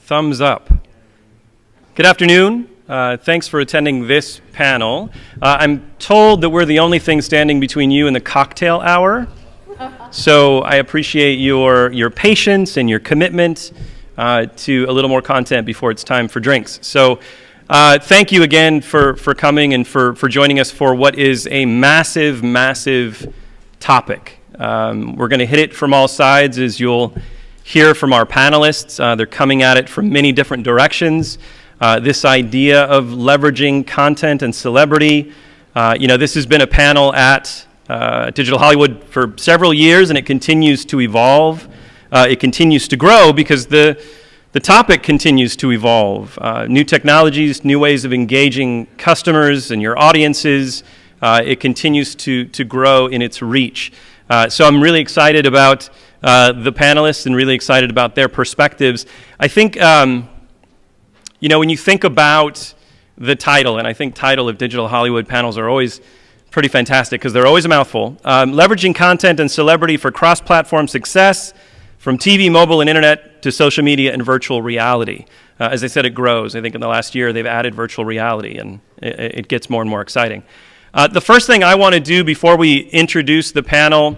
Thumbs up. Good afternoon. Thanks for attending this panel. I'm told that we're the only thing standing between you and the cocktail hour. So I appreciate your patience and your commitment to a little more content before it's time for drinks. So thank you again for coming and for joining us for what is a massive, massive topic. We're going to hit it from all sides, as you'll hear from our panelists. They're coming at it from many different directions. This idea of leveraging content and celebrity. This has been a panel at Digital Hollywood for several years, and it continues to evolve. It continues to grow because the topic continues to evolve. New technologies, new ways of engaging customers and your audiences. It continues to grow in its reach. So I'm really excited about the panelists and really excited about their perspectives. I think, when you think about the title, and I think title of Digital Hollywood panels are always pretty fantastic because they're always a mouthful. Leveraging content and celebrity for cross-platform success, from TV, mobile, and internet to social media and virtual reality. As I said, it grows. I think in the last year they've added virtual reality, and it gets more and more exciting. The first thing I want to do before we introduce the panel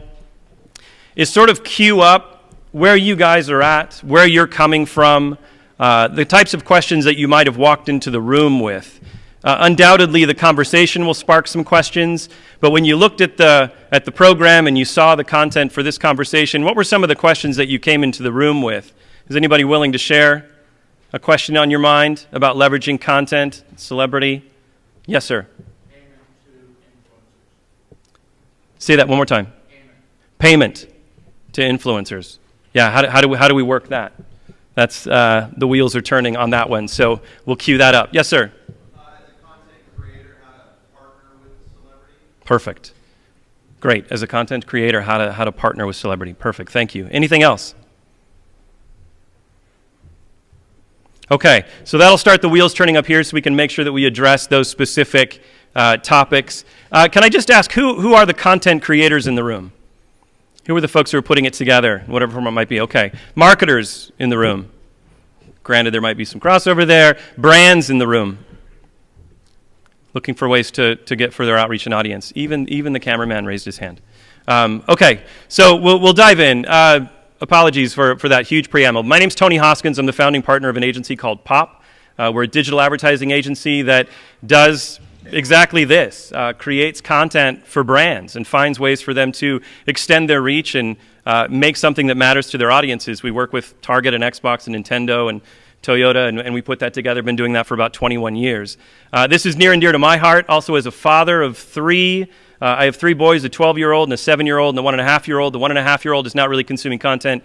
is sort of queue up where you guys are at, where you're coming from, the types of questions that you might have walked into the room with. Undoubtedly, the conversation will spark some questions, but when you looked at the program and you saw the content for this conversation, what were some of the questions that you came into the room with? Is anybody willing to share a question on your mind about leveraging content, celebrity? Yes, sir. Payment to influencers. Say that one more time. Payment to influencers. Yeah, how do we work that? That's the wheels are turning on that one, so we'll cue that up. Yes, sir. As a content creator, how to partner with celebrity. Perfect. Great. As a content creator, how to partner with celebrity. Perfect. Thank you. Anything else? Okay, so that'll start the wheels turning up here so we can make sure that we address those specific topics. Can I just ask, who are the content creators in the room? Who are the folks who are putting it together, whatever form it might be? Okay. Marketers in the room. Granted, there might be some crossover there. Brands in the room. Looking for ways to get further outreach and audience. Even the cameraman raised his hand. Okay, so we'll dive in. Apologies for that huge preamble. My name's Tony Hoskins. I'm the founding partner of an agency called POP. We're a digital advertising agency that does exactly this, creates content for brands and finds ways for them to extend their reach and make something that matters to their audiences. We work with Target and Xbox and Nintendo and Toyota, and we put that together. Been doing that for about 21 years. This is near and dear to my heart. Also, as a father of three, I have 3 boys, a 12-year-old and a 7-year-old and a 1.5-year-old. The 1.5-year-old is not really consuming content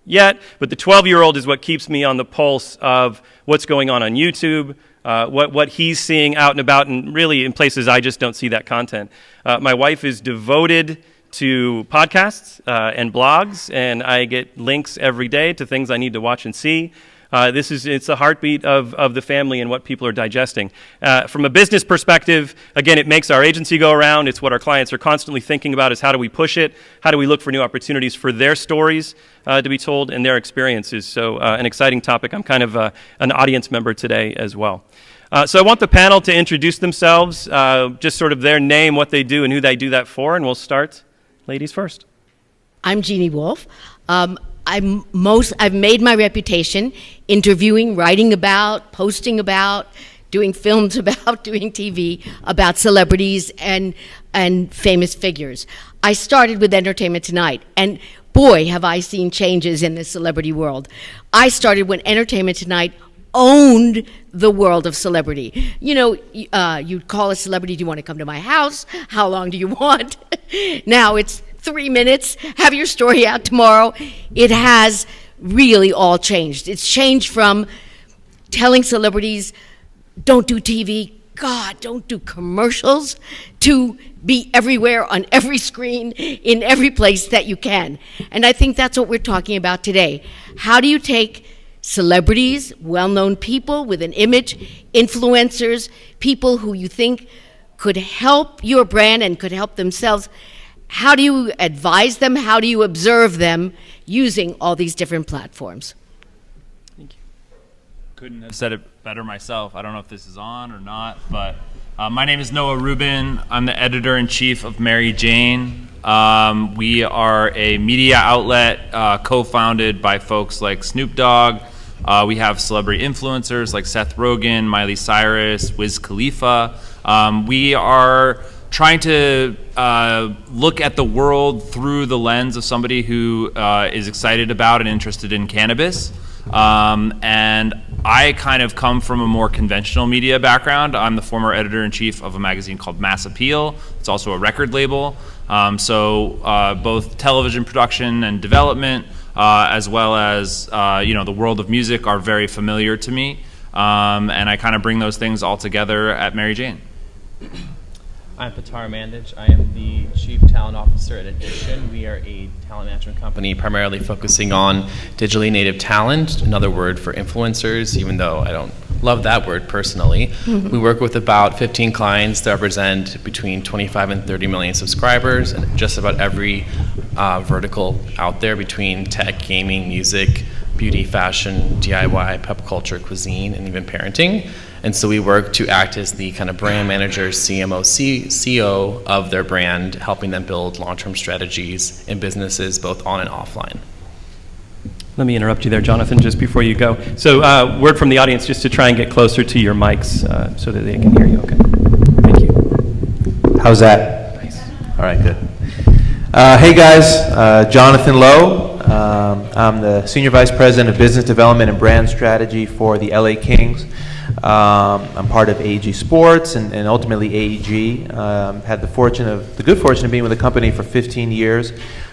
yet, but the 12-year-old is what keeps me on the pulse of what's going on YouTube, what he's seeing out and about, and really in places I just don't see that content. My wife is devoted to podcasts and blogs, and I get links every day to things I need to watch and see. It's the heartbeat of the family and what people are digesting. From a business perspective, again, it makes our agency go around. It's what our clients are constantly thinking about is how do we push it? How do we look for new opportunities for their stories to be told and their experiences? So an exciting topic. I'm kind of an audience member today as well. So I want the panel to introduce themselves, just sort of their name, what they do, and who they do that for, and we'll start ladies first. I'm Jeannie Wolf. I've made my reputation interviewing, writing about, posting about, doing films about, doing TV about celebrities and famous figures. I started with Entertainment Tonight, and boy, have I seen changes in the celebrity world. I started when Entertainment Tonight owned the world of celebrity. You'd call a celebrity, do you want to come to my house? How long do you want? Now it's 3 minutes, have your story out tomorrow. It has really all changed. It's changed from telling celebrities, don't do TV, God, don't do commercials, to be everywhere on every screen, in every place that you can. And I think that's what we're talking about today. How do you take celebrities, well-known people with an image, influencers, people who you think could help your brand and could help themselves? How do you advise them? How do you observe them using all these different platforms? Thank you. couldn't have said it better myself. I don't know if this is on or not, but my name is Noah Rubin. I'm the editor-in-chief of Mary Jane. We are a media outlet co-founded by folks like Snoop Dogg. We have celebrity influencers like Seth Rogen, Miley Cyrus, Wiz Khalifa. We are trying to look at the world through the lens of somebody who is excited about and interested in cannabis. And I kind of come from a more conventional media background. I'm the former editor-in-chief of a magazine called Mass Appeal. It's also a record label. So both television production and development, as well as the world of music, are very familiar to me. And I kind of bring those things all together at Mary Jane. I'm Pitar Mandich. I am the Chief Talent Officer at Addition. We are a talent management company primarily focusing on digitally native talent, another word for influencers, even though I don't love that word personally. We work with about 15 clients that represent between 25 and 30 million subscribers, and just about every vertical out there between tech, gaming, music, beauty, fashion, DIY, pop culture, cuisine, and even parenting. And so we work to act as the kind of brand manager, CMO, CEO of their brand, helping them build long-term strategies in businesses both on and offline. Let me interrupt you there, Jonathan, just before you go. So word from the audience just to try and get closer to your mics so that they can hear you. Okay. Thank you. How's that? Nice. All right, good. Hey guys, Jonathan Lowe. I'm the Senior Vice President of Business Development and Brand Strategy for the LA Kings. I'm part of AEG Sports and ultimately AEG. Had the good fortune of being with the company for 15 years.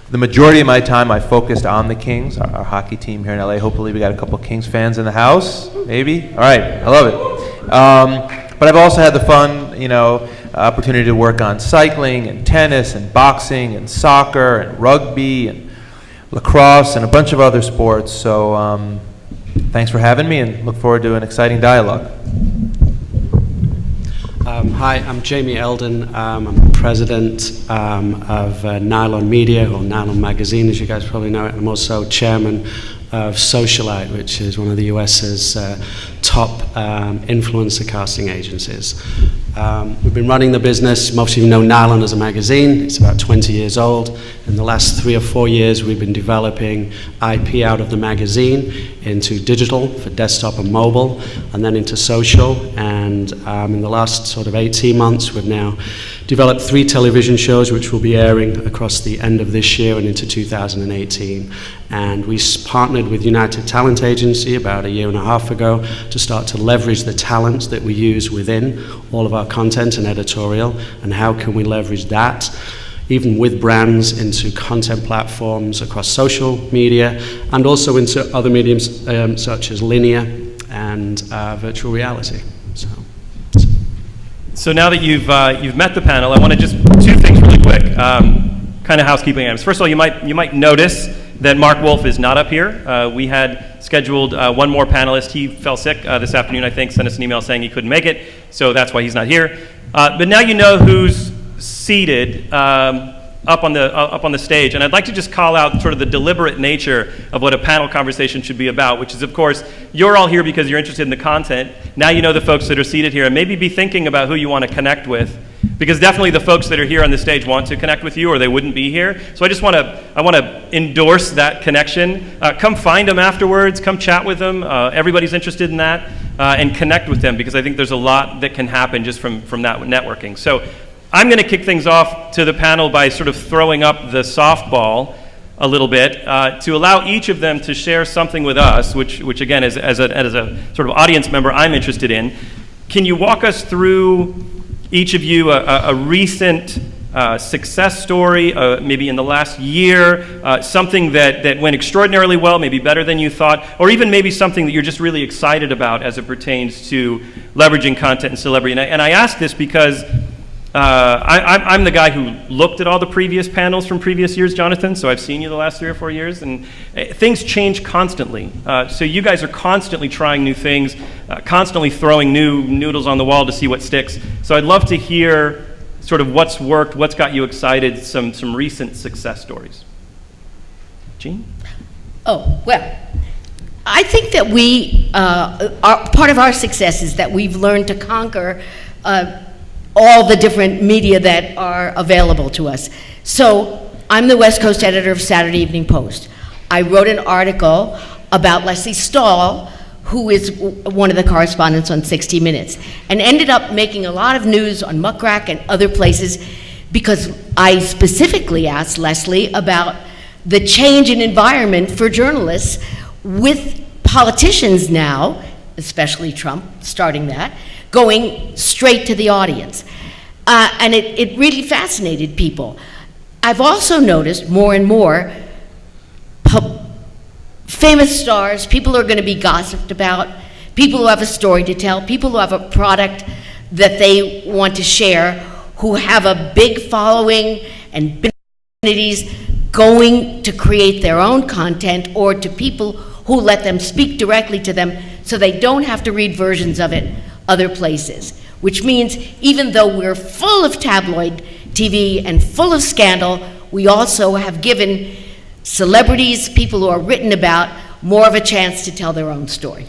The majority of my time I focused on the Kings, our hockey team here in LA. Hopefully we got a couple Kings fans in the house, maybe? All right, I love it. But I've also had the fun, opportunity to work on cycling and tennis and boxing and soccer and rugby and lacrosse and a bunch of other sports. So thanks for having me, and look forward to an exciting dialogue. Hi, I'm Jamie Eldon. I'm president of Nylon Media, or Nylon Magazine, as you guys probably know it. I'm also chairman of Socialite, which is one of the US's top influencer casting agencies. We've been running the business. Most of you know Nylon as a magazine. It's about 20 years old. In the last 3 or 4 years, we've been developing IP out of the magazine into digital for desktop and mobile, and then into social. And in the last sort of 18 months, we've now developed 3 television shows which will be airing across the end of this year and into 2018. And we partnered with United Talent Agency about 1.5 years ago to start to leverage the talent that we use within all of our content and editorial, and how can we leverage that even with brands into content platforms across social media and also into other mediums such as linear and virtual reality. So now that you've met the panel, I want to just 2 things really quick, kind of housekeeping items. First of all, you might notice that Mark Wolf is not up here. We had scheduled one more panelist. He fell sick this afternoon, I think, sent us an email saying he couldn't make it, so that's why he's not here. But now you know who's seated up on the stage, and I'd like to just call out sort of the deliberate nature of what a panel conversation should be about, which is, of course, you're all here because you're interested in the content. Now you know the folks that are seated here, and maybe be thinking about who you want to connect with, because definitely the folks that are here on the stage want to connect with you, or they wouldn't be here. So I want to endorse that connection. Come find them afterwards. Come chat with them. Everybody's interested in that, and connect with them, because I think there's a lot that can happen just from that networking. So I'm going to kick things off to the panel by sort of throwing up the softball a little bit to allow each of them to share something with us, which again, as a sort of audience member, I'm interested in. Can you walk us through, each of you, a recent success story, maybe in the last year, something that went extraordinarily well, maybe better than you thought, or even maybe something that you're just really excited about as it pertains to leveraging content and celebrity? And I ask this because I'm the guy who looked at all the previous panels from previous years, Jonathan, so I've seen you the last 3 or 4 years, and things change constantly. So you guys are constantly trying new things, constantly throwing new noodles on the wall to see what sticks. So I'd love to hear sort of what's worked, what's got you excited, some recent success stories. Jean? Oh, well, I think that part of our success is that we've learned to conquer all the different media that are available to us. So I'm the West Coast editor of Saturday Evening Post. I wrote an article about Leslie Stahl, who is one of the correspondents on 60 Minutes, and ended up making a lot of news on Muck Rack and other places because I specifically asked Leslie about the change in environment for journalists with politicians now, especially Trump, starting that, going straight to the audience. And it really fascinated people. I've also noticed more and more famous stars, people who are going to be gossiped about, people who have a story to tell, people who have a product that they want to share, who have a big following and big communities, going to create their own content, or to people who let them speak directly to them so they don't have to read versions of it other places. Which means even though we're full of tabloid TV and full of scandal, we also have given celebrities, people who are written about, more of a chance to tell their own story.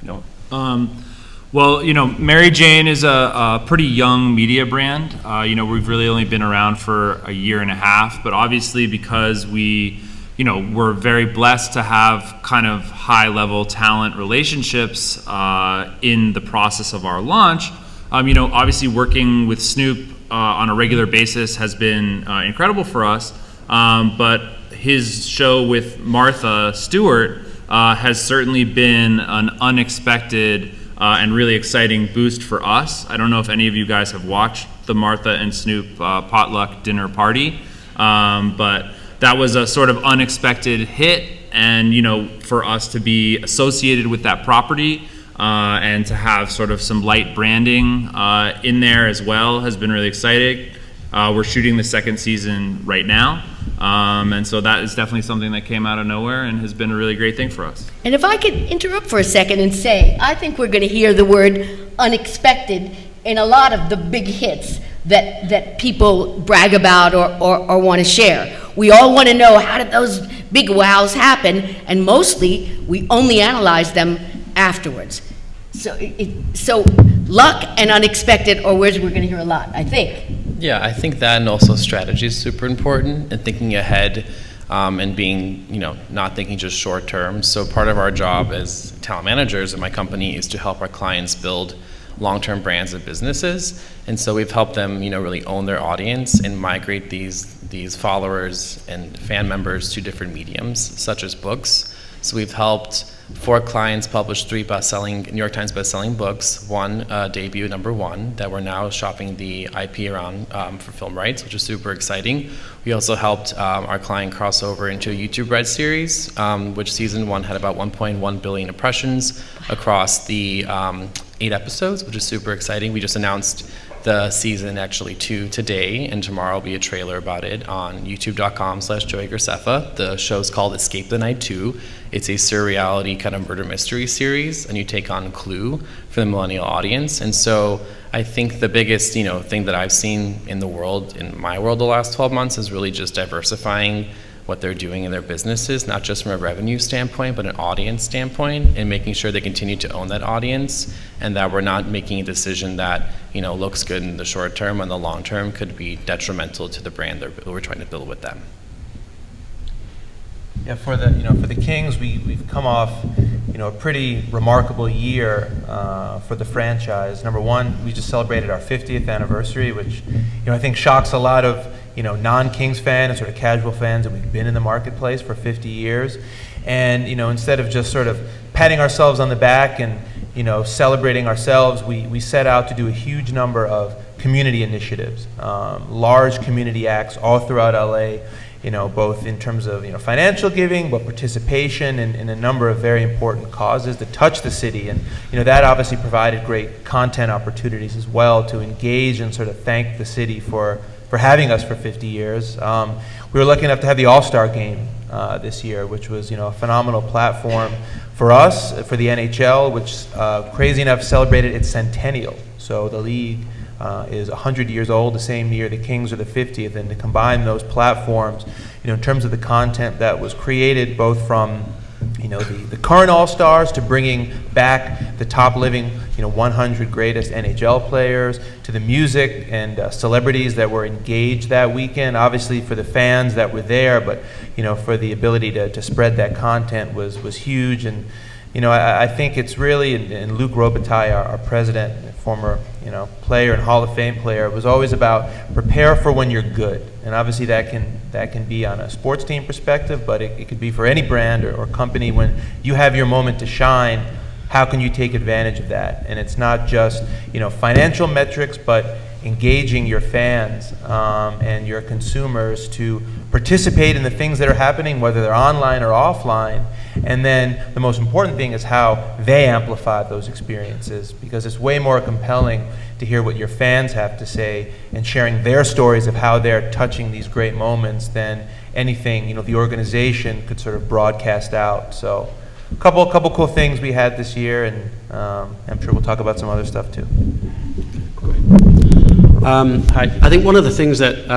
No. Well, Mary Jane is a pretty young media brand. We've really only been around for a year and a half, but obviously because we're very blessed to have kind of high-level talent relationships in the process of our launch. Obviously working with Snoop on a regular basis has been incredible for us, but his show with Martha Stewart has certainly been an unexpected and really exciting boost for us. I don't know if any of you guys have watched the Martha and Snoop potluck dinner party, but that was a sort of unexpected hit, and for us to be associated with that property and to have sort of some light branding in there as well has been really exciting. We're shooting the second season right now, and so that is definitely something that came out of nowhere and has been a really great thing for us. And if I could interrupt for a second and say, I think we're going to hear the word unexpected in a lot of the big hits that people brag about or want to share. We all want to know, how did those big wows happen? And mostly, we only analyze them afterwards. So luck and unexpected are words we're going to hear a lot, I think. Yeah, I think that, and also strategy is super important, and thinking ahead and being, not thinking just short term. So part of our job as talent managers in my company is to help our clients build long-term brands and businesses. And so we've helped them, really own their audience and migrate these followers and fan members to different mediums, such as books. So we've helped 4 clients publish 3 New York Times bestselling books, one debut #1 that we're now shopping the IP around for film rights, which is super exciting. We also helped our client cross over into a YouTube Red series, which season 1 had about 1.1 billion impressions across the 8 episodes, which is super exciting. We just announced the season actually 2 today, and tomorrow will be a trailer about it on youtube.com/Joey Graceffa. The show's called Escape the Night 2. It's a surreality kind of murder mystery series, and you take on Clue for the millennial audience. And so I think the biggest, thing that I've seen in my world the last 12 months is really just diversifying what they're doing in their businesses, not just from a revenue standpoint, but an audience standpoint, and making sure they continue to own that audience, and that we're not making a decision that, looks good in the short term and the long term could be detrimental to the brand that we're trying to build with them. Yeah, for the Kings, we've come off, a pretty remarkable year for the franchise. Number one, we just celebrated our 50th anniversary, which, I think shocks a lot of, non-Kings fans and sort of casual fans that we've been in the marketplace for 50 years. And, instead of just sort of patting ourselves on the back and, celebrating ourselves, we set out to do a huge number of community initiatives, large community acts all throughout LA, both in terms of, financial giving, but participation in a number of very important causes that touch the city. And, that obviously provided great content opportunities as well to engage and sort of thank the city for having us for 50 years. We were lucky enough to have the All-Star Game this year, which was, a phenomenal platform for us, for the NHL, which, crazy enough, celebrated its centennial. So the league is 100 years old, the same year the Kings are the 50th, and to combine those platforms, in terms of the content that was created, both from the current All-Stars to bringing back the top living 100 greatest NHL players, to the music and celebrities that were engaged that weekend. Obviously for the fans that were there, but for the ability to spread that content was huge. And I think it's really, and Luc Robitaille, our president, former player and Hall of Fame player, was always about prepare for when you're good. And obviously that can be on a sports team perspective, but it could be for any brand or company. When you have your moment to shine, how can you take advantage of that? And it's not just financial metrics, but engaging your fans and your consumers to participate in the things that are happening, whether they're online or offline. And then the most important thing is how they amplify those experiences, because it's way more compelling to hear what your fans have to say and sharing their stories of how they're touching these great moments than anything the organization could sort of broadcast out. So a couple cool things we had this year, and I'm sure we'll talk about some other stuff too. I think one of the things that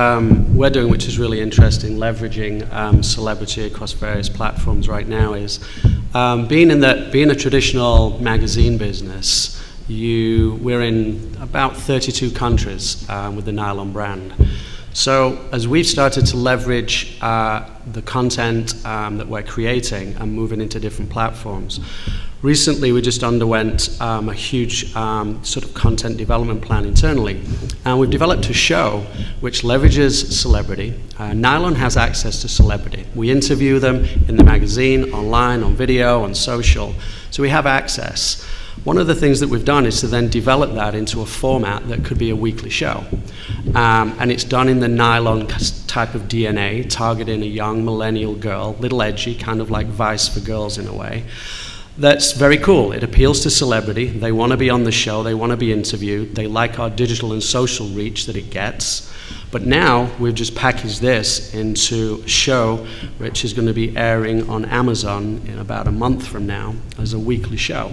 we're doing, which is really interesting, leveraging celebrity across various platforms right now, is being a traditional magazine business. We're in about 32 countries with the Nylon brand. So as we've started to leverage the content that we're creating and moving into different platforms, recently we just underwent a huge sort of content development plan internally. And we've developed a show which leverages celebrity. Nylon has access to celebrity. We interview them in the magazine, online, on video, on social. So we have access. One of the things that we've done is to then develop that into a format that could be a weekly show. And it's done in the Nylon type of DNA, targeting a young millennial girl, little edgy, kind of like Vice for girls in a way. That's very cool. It appeals to celebrity. They want to be on the show. They want to be interviewed. They like our digital and social reach that it gets. But now we've just packaged this into a show which is going to be airing on Amazon in about a month from now as a weekly show.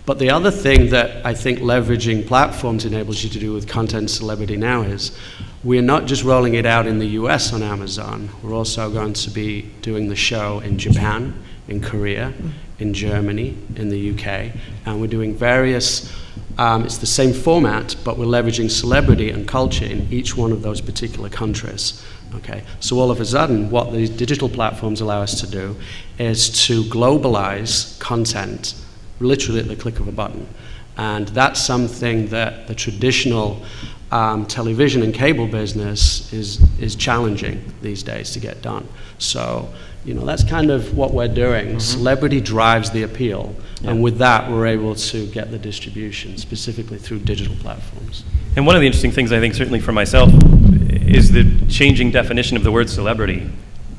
But the other thing that I think leveraging platforms enables you to do with content celebrity now is we're not just rolling it out in the US on Amazon. We're also going to be doing the show in Japan, in Korea, in Germany, in the UK, and we're doing various, it's the same format, but we're leveraging celebrity and culture in each one of those particular countries. Okay, so all of a sudden, what these digital platforms allow us to do is to globalize content literally at the click of a button. And that's something that the traditional television and cable business is challenging these days to get done. So, that's kind of what we're doing. Mm-hmm. Celebrity drives the appeal, and with that, we're able to get the distribution, specifically through digital platforms. And one of the interesting things, I think, certainly for myself, is the changing definition of the word celebrity.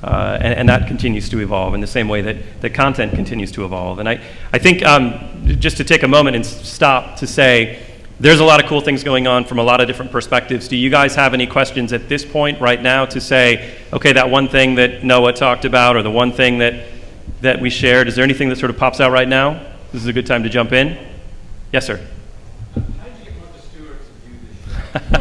And that continues to evolve in the same way that the content continues to evolve. And I think just to take a moment and stop to say, there's a lot of cool things going on from a lot of different perspectives. Do you guys have any questions at this point right now to say, okay, that one thing that Noah talked about or the one thing that we shared, is there anything that sort of pops out right now? This is a good time to jump in. Yes, sir. How did you get Martha Stewart to do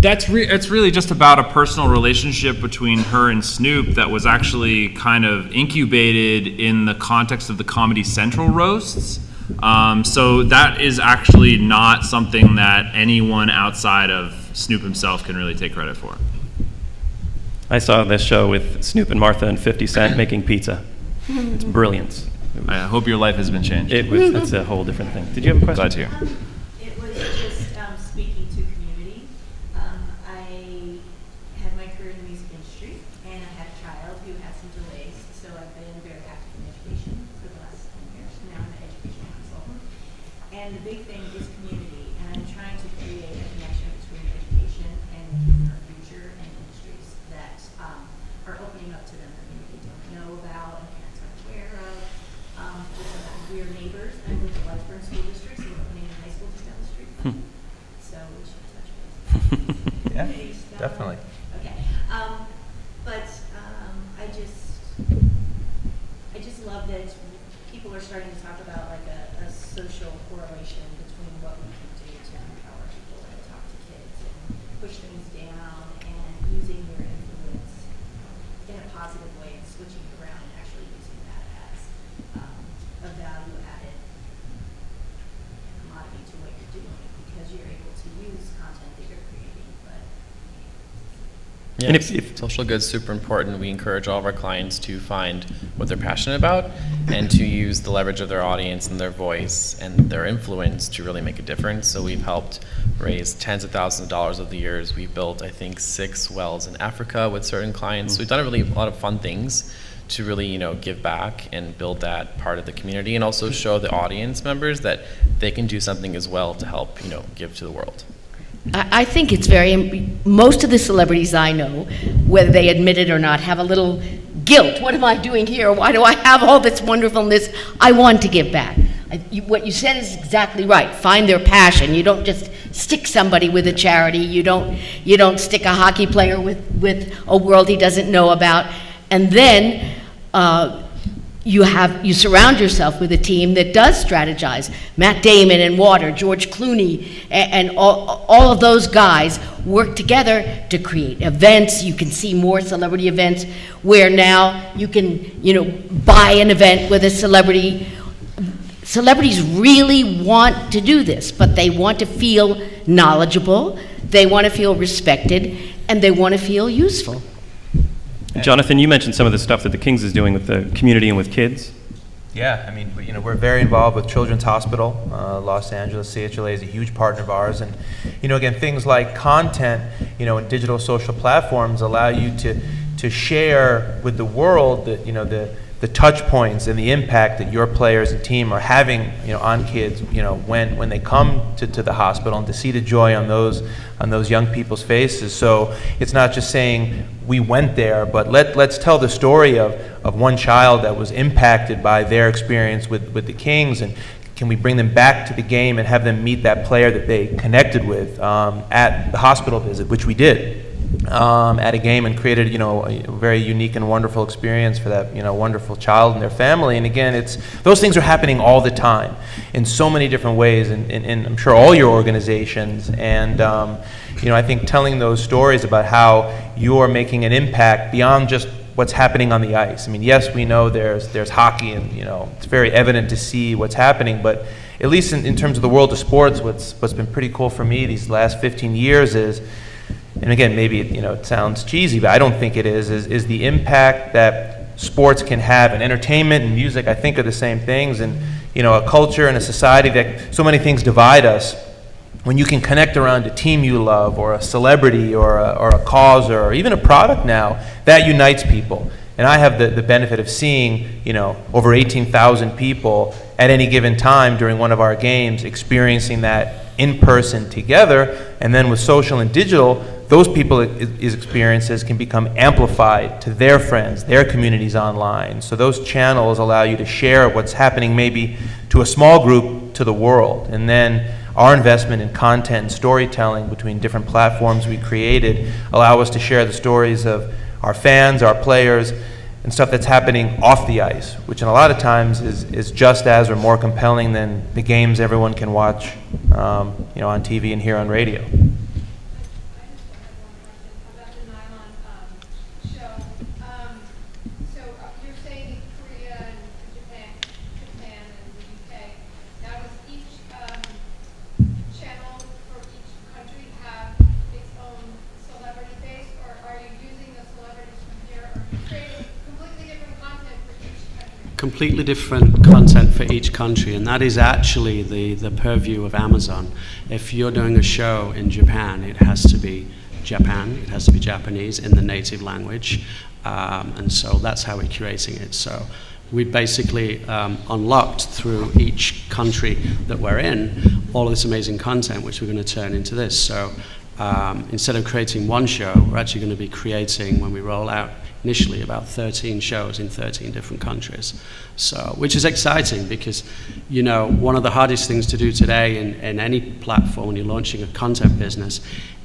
this? It's really just about a personal relationship between her and Snoop that was actually kind of incubated in the context of the Comedy Central roasts. So that is actually not something that anyone outside of Snoop himself can really take credit for. I saw this show with Snoop and Martha and 50 Cent making pizza. It's brilliant. I hope your life has been changed. It's a whole different thing. Did you have a question? Glad to hear. It was just speaking to community. I had my career in the music industry, and I had a child who had some delays, so I've been very active in education for the last 10 years. Now I'm an educational consultant. And the big thing is community, and I'm trying to create a connection between education and our future and industries that are opening up to them that maybe they don't know about and parents aren't aware of. We are neighbors. I live in Lawrenceburg School District, so we're opening a high school just down the street. So we should touch base. Yeah, Base, definitely. Okay. But I just love that people are starting to talk about like a social correlation between what we can do to empower people and talk to kids and push things down and using your influence positive way and switching it around and actually using that as a value-added commodity to what you're doing, because you're able to use content that you're creating, but Yeah, And if social good is super important. We encourage all of our clients to find what they're passionate about and to use the leverage of their audience and their voice and their influence to really make a difference. So we've helped raise tens of thousands of dollars over the years. We've built, I think, 6 wells in Africa with certain clients. So we've done a lot of fun things to really, give back and build that part of the community, and also show the audience members that they can do something as well to help, give to the world. I think it's most of the celebrities I know, whether they admit it or not, have a little guilt. What am I doing here? Why do I have all this wonderfulness? I want to give back. What you said is exactly right. Find their passion. You don't just stick somebody with a charity. You don't stick a hockey player with a world he doesn't know about. And then you surround yourself with a team that does strategize. Matt Damon and Water, George Clooney, and all of those guys work together to create events. You can see more celebrity events where now you can, buy an event with a celebrity. Celebrities really want to do this, but they want to feel knowledgeable, they want to feel respected, and they want to feel useful. Jonathan, you mentioned some of the stuff that the Kings is doing with the community and with kids. Yeah, I mean, we're very involved with Children's Hospital, Los Angeles. CHLA is a huge partner of ours, and again, things like content, and digital social platforms allow you to share with the world the touch points and the impact that your players and team are having, on kids, when they come to the hospital, and to see the joy on those young people's faces. So it's not just saying we went there, but let's tell the story of one child that was impacted by their experience with the Kings, and can we bring them back to the game and have them meet that player that they connected with at the hospital visit, which we did. At a game, and created a very unique and wonderful experience for that wonderful child and their family. And again, those things are happening all the time in so many different ways, and I'm sure all your organizations. And I think telling those stories about how you're making an impact beyond just what's happening on the ice. I mean, yes, we know there's hockey, and it's very evident to see what's happening, but at least in terms of the world of sports, what's been pretty cool for me these last 15 years is, and again, maybe it sounds cheesy, but I don't think it is the impact that sports can have, and entertainment and music, I think, are the same things, and a culture and a society that so many things divide us. When you can connect around a team you love, or a celebrity, or a cause, or even a product now, that unites people. And I have the benefit of seeing over 18,000 people at any given time during one of our games, experiencing that in person together, and then with social and digital, those people's experiences can become amplified to their friends, their communities online. So those channels allow you to share what's happening maybe to a small group to the world. And then our investment in content and storytelling between different platforms we created allow us to share the stories of our fans, our players, and stuff that's happening off the ice, which in a lot of times is just as or more compelling than the games everyone can watch on TV and hear on radio. Completely different content for each country, and that is actually the purview of Amazon. If you're doing a show in Japan, it has to be Japan, it has to be Japanese in the native language, and so that's how we're curating it. So we basically unlocked through each country that we're in all of this amazing content, which we're going to turn into this. So instead of creating one show, we're actually going to be creating, when we roll out initially, about 13 shows in 13 different countries. So, which is exciting because, one of the hardest things to do today in any platform when you're launching a content business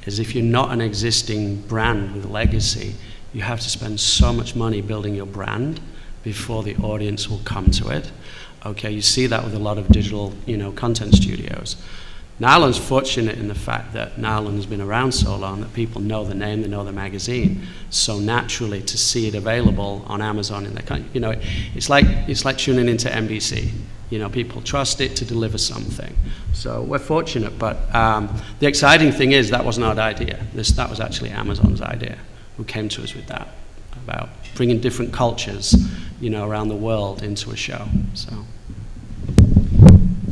is, if you're not an existing brand with a legacy, you have to spend so much money building your brand before the audience will come to it. Okay, you see that with a lot of digital, content studios. Nylon's fortunate in the fact that Nylon has been around so long that people know the name, they know the magazine. So naturally, to see it available on Amazon in the country, you know, it's like tuning into NBC. You know, people trust it to deliver something. So we're fortunate, but the exciting thing is that wasn't our idea. That was actually Amazon's idea, who came to us with that, about bringing different cultures, you know, around the world into a show. So.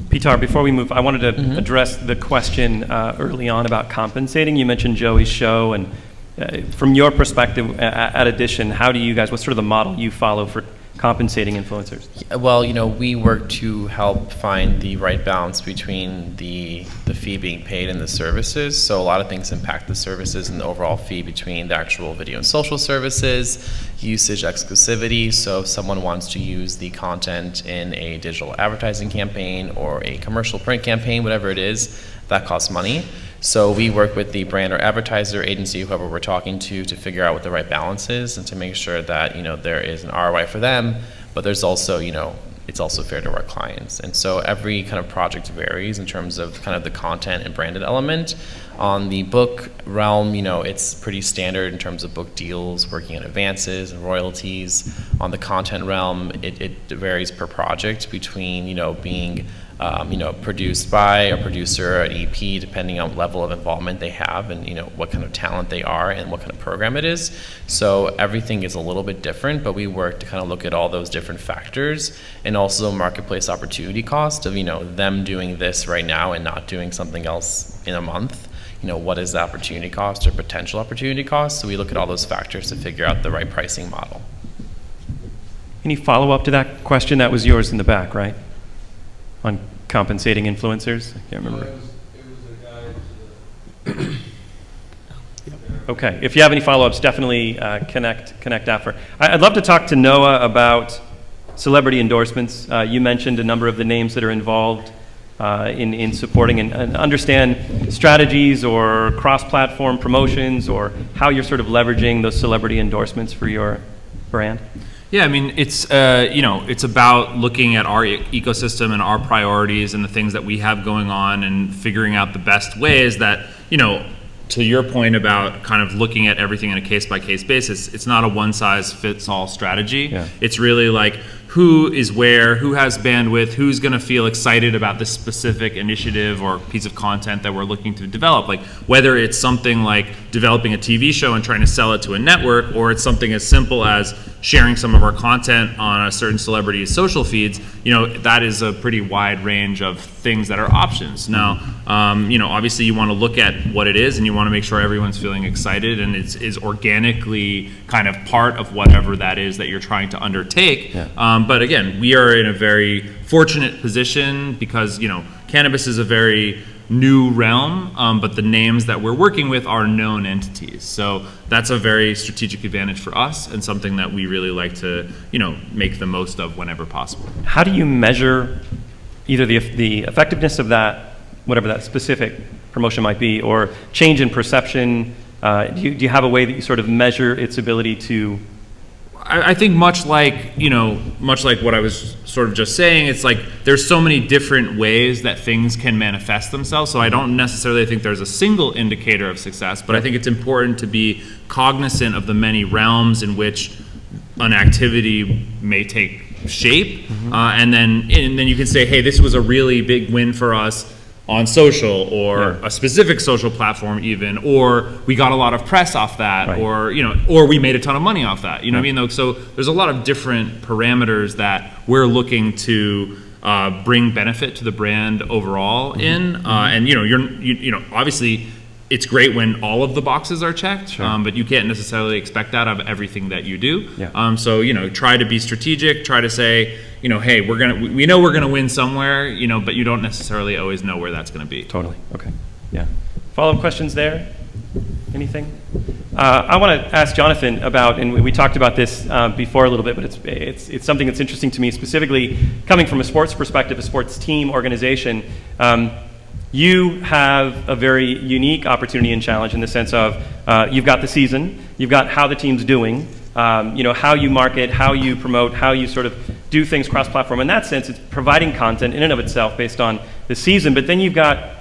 Pitar, before we move, I wanted to address the question early on about compensating. You mentioned Joey's show, and from your perspective at Edition, how do you guys, what's sort of the model you follow for compensating influencers? Well, you know, we work to help find the right balance between the fee being paid and the services. So a lot of things impact the services and the overall fee between the actual video and social services, usage exclusivity. So if someone wants to use the content in a digital advertising campaign or a commercial print campaign, whatever it is, that costs money. So we work with the brand or advertiser agency, whoever we're talking to figure out what the right balance is and to make sure that, you know, there is an ROI for them, but there's also, you know, it's also fair to our clients. And so every kind of project varies in terms of kind of the content and branded element. On the book realm, you know, it's pretty standard in terms of book deals, working on advances and royalties. On the content realm, it varies per project between, you know, being you know, produced by a producer, an EP, depending on level of involvement they have and, you know, what kind of talent they are and what kind of program it is. So everything is a little bit different, but we work to kind of look at all those different factors and also marketplace opportunity cost of, you know, them doing this right now and not doing something else in a month. You know, what is the opportunity cost or potential opportunity cost? So we look at all those factors to figure out the right pricing model. Any follow-up to that question? That was yours in the back, right? On compensating influencers? I can't remember. It was a guide to the... Okay. If you have any follow-ups, definitely connect after. I'd love to talk to Noah about celebrity endorsements. You mentioned a number of the names that are involved in supporting and understand strategies or cross-platform promotions or how you're sort of leveraging those celebrity endorsements for your brand. Yeah, I mean, it's you know, it's about looking at our ecosystem and our priorities and the things that we have going on and figuring out the best ways that, you know, to your point about kind of looking at everything on a case-by-case basis, it's not a one-size-fits-all strategy. Yeah. It's really like who is where, who has bandwidth, who's going to feel excited about this specific initiative or piece of content that we're looking to develop. Like whether it's something like developing a TV show and trying to sell it to a network, or it's something as simple as sharing some of our content on a certain celebrity's social feeds, you know, that is a pretty wide range of things that are options. Now, you know, obviously you want to look at what it is and you want to make sure everyone's feeling excited and is organically kind of part of whatever that is that you're trying to undertake. Yeah. But again, we are in a very fortunate position because, you know, cannabis is a very new realm, but the names that we're working with are known entities. So that's a very strategic advantage for us and something that we really like to, you know, make the most of whenever possible. How do you measure either the effectiveness of that, whatever that specific promotion might be, or change in perception? Do you have a way that you sort of measure its ability to? I think much like, you know, much like what I was sort of just saying, it's like there's so many different ways that things can manifest themselves. So I don't necessarily think there's a single indicator of success, but I think it's important to be cognizant of the many realms in which an activity may take shape. And then you can say, hey, this was a really big win for us on social, or a specific social platform even, or we got a lot of press off that, Right. or, you know, or we made a ton of money off that. You know what I mean? So there's a lot of different parameters that we're looking to bring benefit to the brand overall in. And, you know, you know, obviously it's great when all of the boxes are checked, Sure. but you can't necessarily expect that of everything that you do. Yeah. So, you know, try to be strategic, try to say, you know, hey, we know we're gonna win somewhere, you know, but you don't necessarily always know where that's gonna be. Totally. Okay. Yeah. Follow-up questions there? Anything? I want to ask Jonathan about, and we talked about this before a little bit, but it's something that's interesting to me, specifically coming from a sports perspective, a sports team organization. You have a very unique opportunity and challenge in the sense of you've got the season, you've got how the team's doing, you know, how you market, how you promote, how you sort of do things cross-platform. In that sense, it's providing content in and of itself based on the season, but then you've got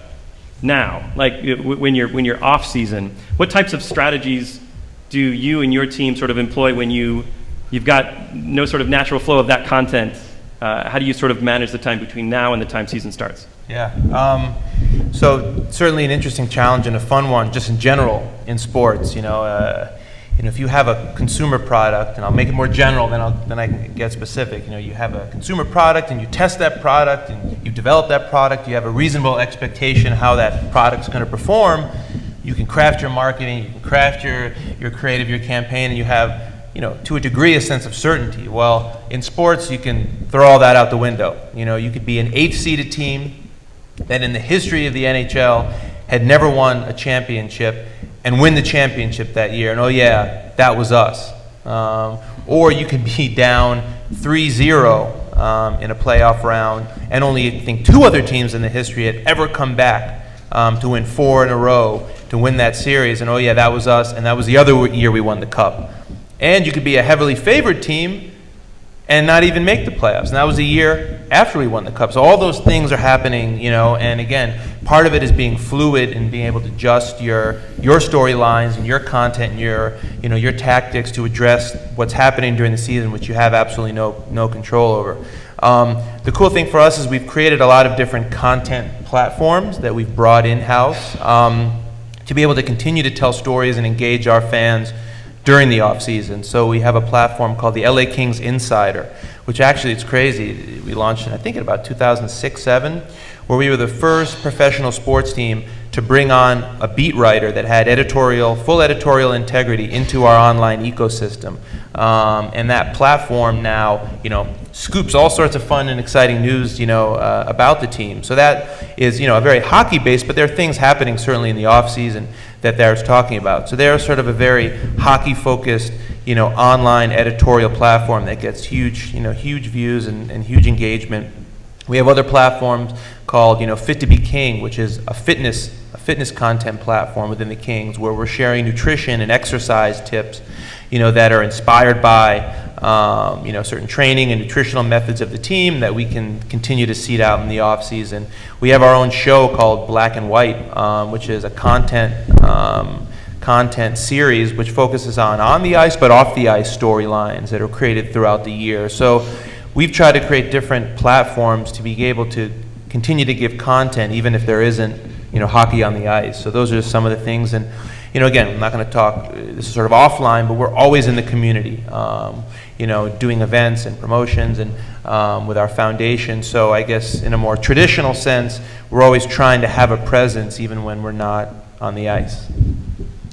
now? Like when you're off season, what types of strategies do you and your team sort of employ when you've got no sort of natural flow of that content? How do you sort of manage the time between now and the time season starts? Yeah. So certainly an interesting challenge and a fun one, just in general in sports. If you have a consumer product, and I'll make it more general, then I can get specific. You have a consumer product, and you test that product, and you develop that product. You have a reasonable expectation how that product's going to perform. You can craft your marketing, you can craft your creative, your campaign, and you have, to a degree, a sense of certainty. Well, in sports, you can throw all that out the window. You could be an 8th-seeded team that in the history of the NHL had never won a championship and win the championship that year. And, oh, yeah, that was us. Or you could be down 3-0 in a playoff round, and only, I think, 2 other teams in the history had ever come back to win 4 in a row to win that series. And, oh, yeah, that was us, and that was the other year we won the cup. And you could be a heavily favored team and not even make the playoffs. And that was a year after we won the cup. So all those things are happening, and again, part of it is being fluid and being able to adjust your storylines and your content and your tactics to address what's happening during the season, which you have absolutely no control over. The cool thing for us is we've created a lot of different content platforms that we've brought in-house to be able to continue to tell stories and engage our fans during the off season. So we have a platform called the LA Kings Insider, which actually, it's crazy. We launched it, I think, in about 2006-07, where we were the first professional sports team to bring on a beat writer that had full editorial integrity into our online ecosystem. And that platform now, scoops all sorts of fun and exciting news, about the team. So that is, a very hockey-based, but there are things happening certainly in the off season that they're talking about. So they're sort of a very hockey-focused, online editorial platform that gets huge views and huge engagement. We have other platforms called, Fit to be King, which is a fitness content platform within the Kings, where we're sharing nutrition and exercise tips, that are inspired by, certain training and nutritional methods of the team that we can continue to seed out in the off season. We have our own show called Black and White, which is a content series which focuses on the ice but off the ice storylines that are created throughout the year. So we've tried to create different platforms to be able to continue to give content even if there isn't hockey on the ice. So those are just some of the things. And again, I'm not going to talk, this is sort of offline, but we're always in the community, doing events and promotions and with our foundation. So I guess in a more traditional sense, we're always trying to have a presence even when we're not on the ice.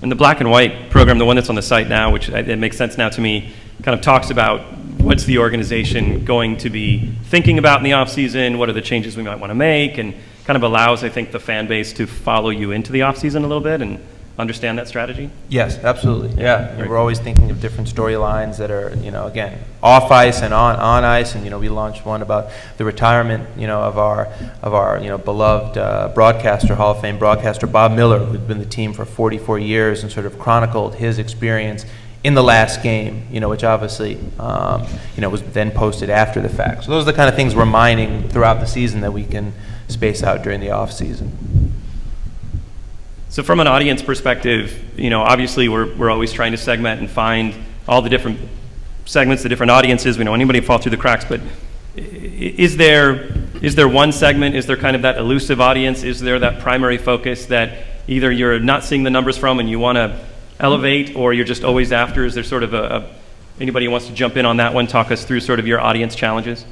And the Black and White program, the one that's on the site now, which it makes sense now to me, kind of talks about what's the organization going to be thinking about in the off season, what are the changes we might want to make, and kind of allows, I think, the fan base to follow you into the off season a little bit and understand that strategy? Yes, absolutely. Yeah. Right. We're always thinking of different storylines that are, again, off ice and on ice. And, we launched one about the retirement, of our beloved broadcaster, Hall of Fame broadcaster Bob Miller, who'd been the team for 44 years and sort of chronicled his experience in the last game, which obviously, was then posted after the fact. So those are the kind of things we're mining throughout the season that we can space out during the off season. So from an audience perspective, obviously we're always trying to segment and find all the different segments, the different audiences. We know anybody fall through the cracks, but is there one segment? Is there kind of that elusive audience? Is there that primary focus that either you're not seeing the numbers from and you want to elevate, or you're just always after? Is there sort of anybody who wants to jump in on that one, talk us through sort of your audience challenges?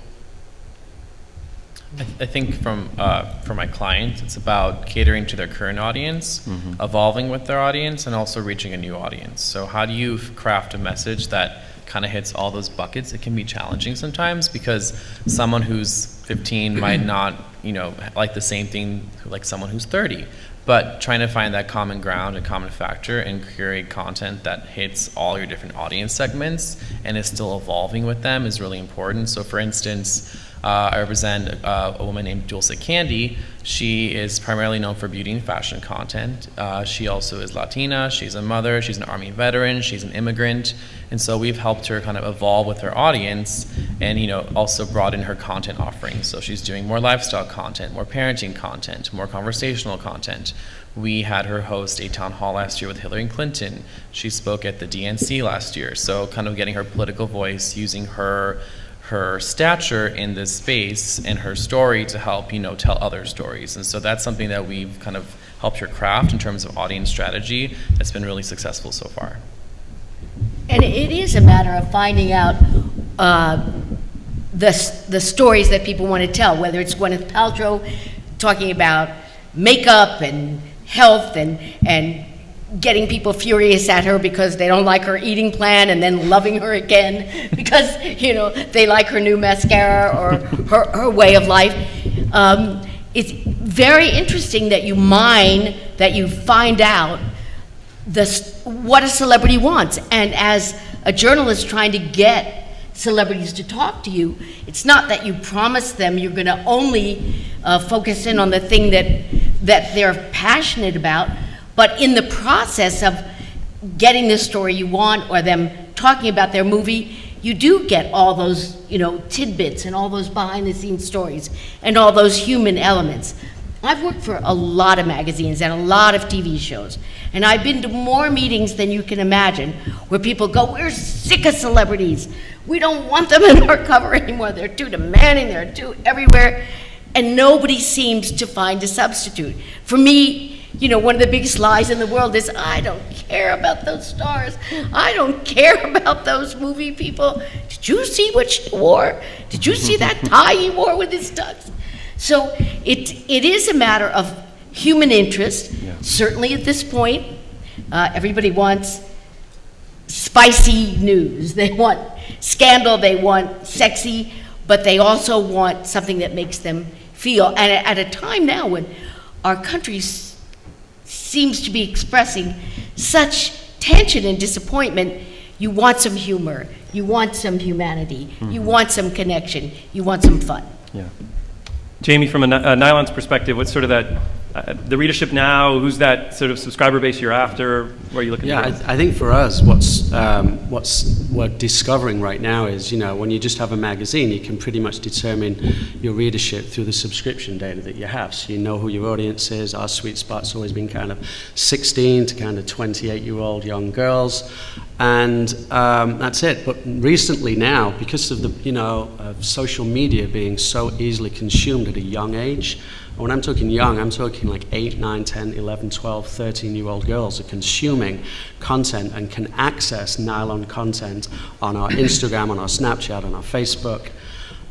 I think for my clients, it's about catering to their current audience, evolving with their audience, and also reaching a new audience. So how do you craft a message that kind of hits all those buckets? It can be challenging sometimes because someone who's 15 might not, like the same thing like someone who's 30. But trying to find that common ground and common factor and create content that hits all your different audience segments and is still evolving with them is really important. So for instance, I represent a woman named Dulce Candy. She is primarily known for beauty and fashion content. She also is Latina, she's a mother, she's an Army veteran, she's an immigrant, and so we've helped her kind of evolve with her audience and, you know, also broaden her content offerings. So she's doing more lifestyle content, more parenting content, more conversational content. We had her host a town hall last year with Hillary Clinton. She spoke at the DNC last year, so kind of getting her political voice, using her stature in this space and her story to help, you know, tell other stories. And so that's something that we've kind of helped her craft in terms of audience strategy that's been really successful so far. And it is a matter of finding out the stories that people want to tell, whether it's Gwyneth Paltrow talking about makeup and health and getting people furious at her because they don't like her eating plan and then loving her again because, you know, they like her new mascara or her way of life. It's very interesting that you mine, that you find out what a celebrity wants. And as a journalist trying to get celebrities to talk to you, it's not that you promise them you're going to only focus in on the thing that they're passionate about, but in the process of getting the story you want or them talking about their movie, you do get all those, you know, tidbits and all those behind-the-scenes stories and all those human elements. I've worked for a lot of magazines and a lot of TV shows, and I've been to more meetings than you can imagine where people go, we're sick of celebrities. We don't want them in our cover anymore. They're too demanding, they're too everywhere, and nobody seems to find a substitute. For me, you know, one of the biggest lies in the world is, I don't care about those stars. I don't care about those movie people. Did you see what she wore? Did you see that tie he wore with his tux? So it is a matter of human interest. Yeah. Certainly at this point, everybody wants spicy news. They want scandal, they want sexy, but they also want something that makes them feel. And at a time now when our country seems to be expressing such tension and disappointment, you want some humor, you want some humanity, you want some connection, you want some fun. Yeah. Jamie, from a Nylon's perspective, what's sort of that, the readership now, who's that sort of subscriber base you're after, where are you looking for? I think for us, what's we're discovering right now is, you know, when you just have a magazine, you can pretty much determine your readership through the subscription data that you have. So you know who your audience is. Our sweet spot's always been kind of 16 to kind of 28-year-old young girls. And that's it. But recently now, because of the, you know, of social media being so easily consumed at a young age, when I'm talking young, I'm talking like 8, 9, 10, 11, 12, 13-year-old girls are consuming content and can access Nylon content on our Instagram, on our Snapchat, on our Facebook,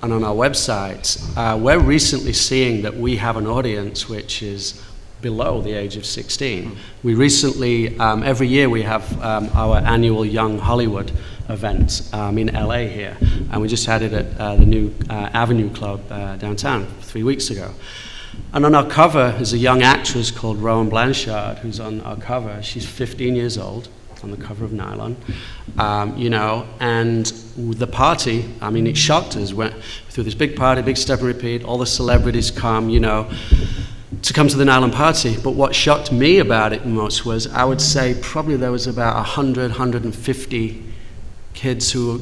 and on our website. We're recently seeing that we have an audience which is below the age of 16. We recently, every year we have our annual Young Hollywood event in LA here, and we just had it at the new Avenue Club downtown 3 weeks ago. And on our cover is a young actress called Rowan Blanchard, who's on our cover. She's 15 years old, on the cover of Nylon, you know, and the party, I mean, it shocked us. Went through this big party, big step and repeat, all the celebrities come, you know, to come to the Nylon party. But what shocked me about it most was, I would say probably there was about 100, 150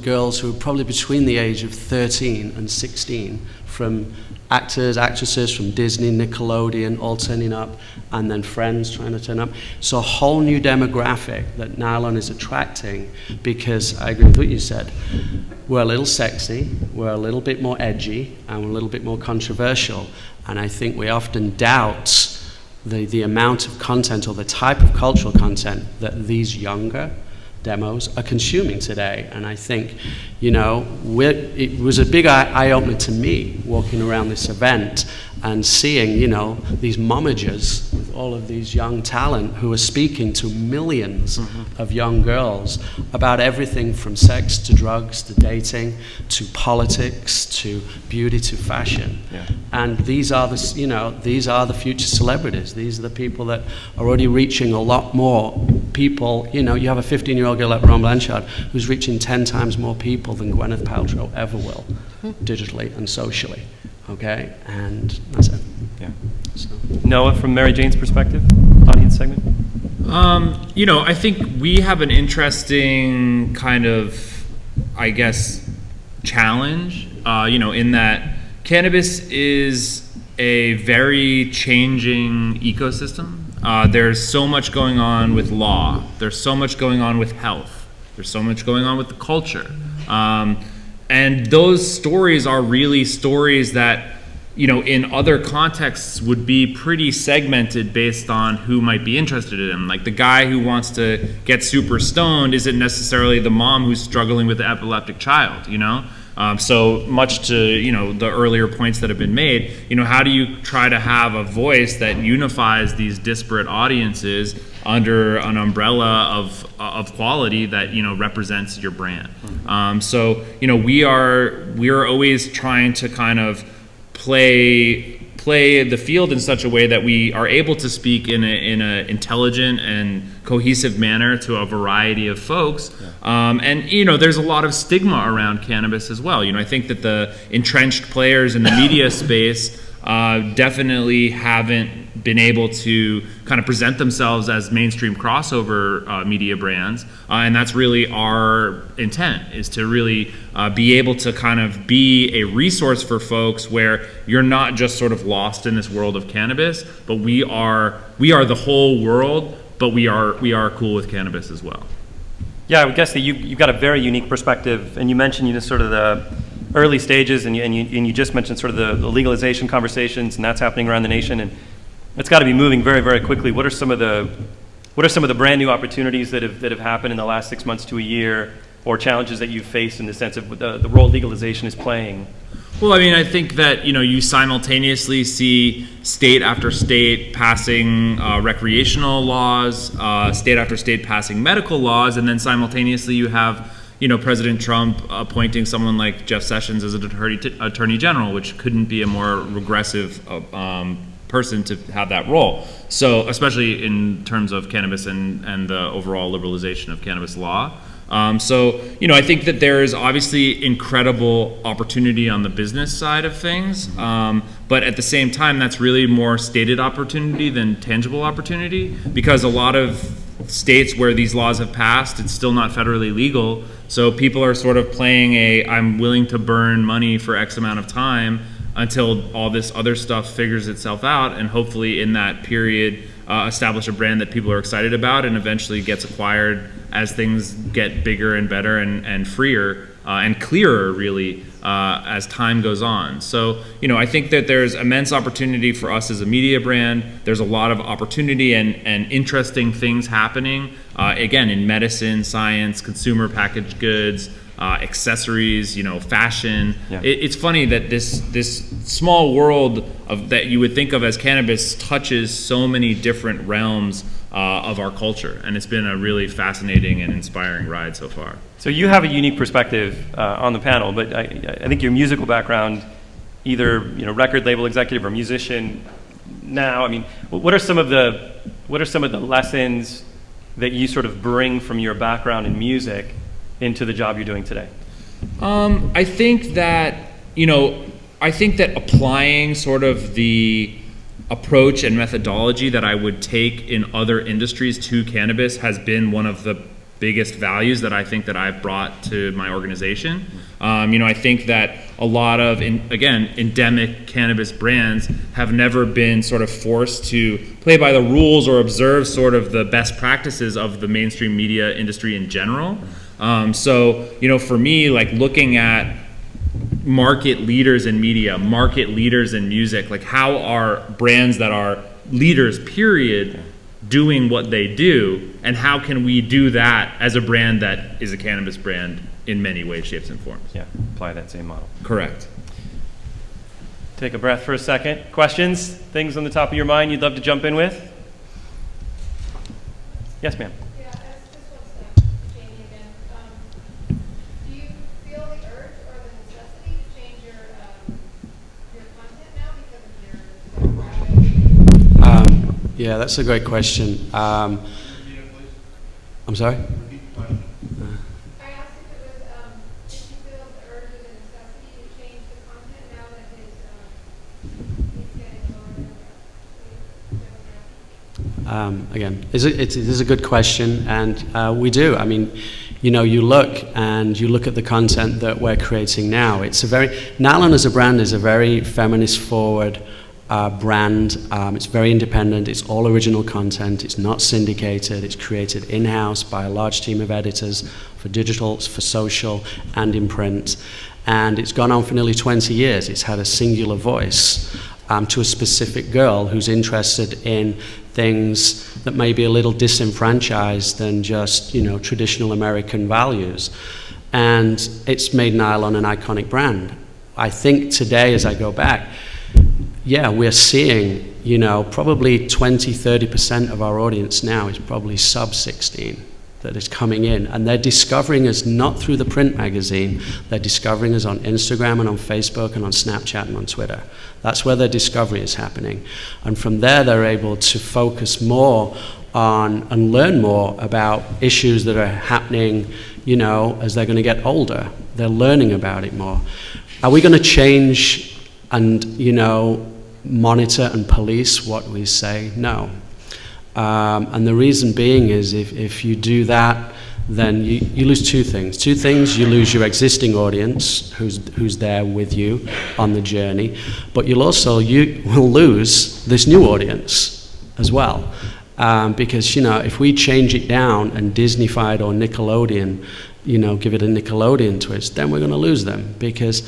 girls who were probably between the age of 13 and 16, from actors, actresses from Disney, Nickelodeon, all turning up, and then friends trying to turn up. So a whole new demographic that Nylon is attracting, because I agree with what you said. We're a little sexy, we're a little bit more edgy, and we're a little bit more controversial. And I think we often doubt the amount of content or the type of cultural content that these younger demos are consuming today. And I think, you know, it was a big eye-opener to me walking around this event and seeing, you know, these momagers with all of these young talent who are speaking to millions of young girls about everything from sex to drugs to dating to politics to beauty to fashion. Yeah. And these are the, you know, these are the future celebrities. These are the people that are already reaching a lot more people. You know, you have a 15-year-old girl like Rowan Blanchard who's reaching 10 times more people than Gwyneth Paltrow ever will. digitally and socially. Okay, and that's it. Yeah. So. Noah, from Mary Jane's perspective, audience segment? You know, I think we have an interesting kind of, I guess, challenge, you know, in that cannabis is a very changing ecosystem. There's so much going on with law. There's so much going on with health. There's so much going on with the culture. And those stories are really stories that, you know, in other contexts would be pretty segmented based on who might be interested in them. Like the guy who wants to get super stoned isn't necessarily the mom who's struggling with an epileptic child, you know? So much to, you know, the earlier points that have been made, you know, how do you try to have a voice that unifies these disparate audiences under an umbrella of quality that, you know, represents your brand? So, you know, we are always trying to kind of play the field in such a way that we are able to speak in a intelligent and cohesive manner to a variety of folks. And, you know, there's a lot of stigma around cannabis as well. You know, I think that the entrenched players in the media space definitely haven't been able to kind of present themselves as mainstream crossover media brands. And that's really our intent, is to really be able to kind of be a resource for folks where you're not just sort of lost in this world of cannabis, but we are the whole world, but we are cool with cannabis as well. Yeah, I would guess that you've got a very unique perspective, and you mentioned, you know, sort of the early stages, and you just mentioned sort of the legalization conversations, and that's happening around the nation, and it's got to be moving very, very quickly. What are some of the brand new opportunities that have happened in the last 6 months to a year, or challenges that you've faced in the sense of the role legalization is playing? Well, I mean, I think that, you know, you simultaneously see state after state passing recreational laws, state after state passing medical laws, and then simultaneously you have, you know, President Trump appointing someone like Jeff Sessions as an attorney general, which couldn't be a more regressive person to have that role. So, especially in terms of cannabis and the overall liberalization of cannabis law. So, you know, I think that there is obviously incredible opportunity on the business side of things, but at the same time, that's really more stated opportunity than tangible opportunity, because a lot of states where these laws have passed, it's still not federally legal. So people are sort of playing I'm willing to burn money for X amount of time until all this other stuff figures itself out, and hopefully in that period establish a brand that people are excited about and eventually gets acquired as things get bigger and better and freer and clearer, really, as time goes on. So, you know, I think that there's immense opportunity for us as a media brand. There's a lot of opportunity and interesting things happening, again, in medicine, science, consumer packaged goods, accessories, you know, fashion. Yeah. It's funny that this small world that you would think of as cannabis touches so many different realms of our culture, and it's been a really fascinating and inspiring ride so far. So you have a unique perspective on the panel, but I think your musical background, either, you know, record label executive or musician now, I mean, what are some of the lessons that you sort of bring from your background in music into the job you're doing today? I think that, you know, applying sort of the approach and methodology that I would take in other industries to cannabis has been one of the biggest values that I think that I've brought to my organization. You know, I think that a lot of, again, endemic cannabis brands have never been sort of forced to play by the rules or observe sort of the best practices of the mainstream media industry in general. So, you know, for me, like looking at market leaders in media, market leaders in music, like how are brands that are leaders, period, doing what they do, and how can we do that as a brand that is a cannabis brand in many ways, shapes, and forms? Yeah, apply that same model. Correct. Take a breath for a second. Questions? Things on the top of your mind you'd love to jump in with? Yes, ma'am. Yeah, that's a great question. I'm sorry? I asked if it was, did you feel the urge or the necessity to change Again, it is a good question, and we do. I mean, you know, you look at the content that we're creating now. Nylon as a brand is a very feminist-forward brand. It's very independent. It's all original content. It's not syndicated. It's created in-house by a large team of editors for digital, for social, and in print. And it's gone on for nearly 20 years. It's had a singular voice to a specific girl who's interested in things that may be a little disenfranchised than just, you know, traditional American values. And it's made Nylon an iconic brand. I think today, as I go back, yeah, we're seeing, you know, probably 20-30% of our audience now is probably sub 16 that is coming in, and they're discovering us not through the print magazine, they're discovering us on Instagram and on Facebook and on Snapchat and on Twitter. That's where their discovery is happening. And from there, they're able to focus more on and learn more about issues that are happening, you know, as they're going to get older. They're learning about it more. Are we going to change and, you know, monitor and police what we say? No. And the reason being is if you do that, then you lose two things. You lose your existing audience who's there with you on the journey, but you will lose this new audience as well. Because, you know, if we change it down and Disneyfied or Nickelodeon, you know, give it a Nickelodeon twist, then we're going to lose them because,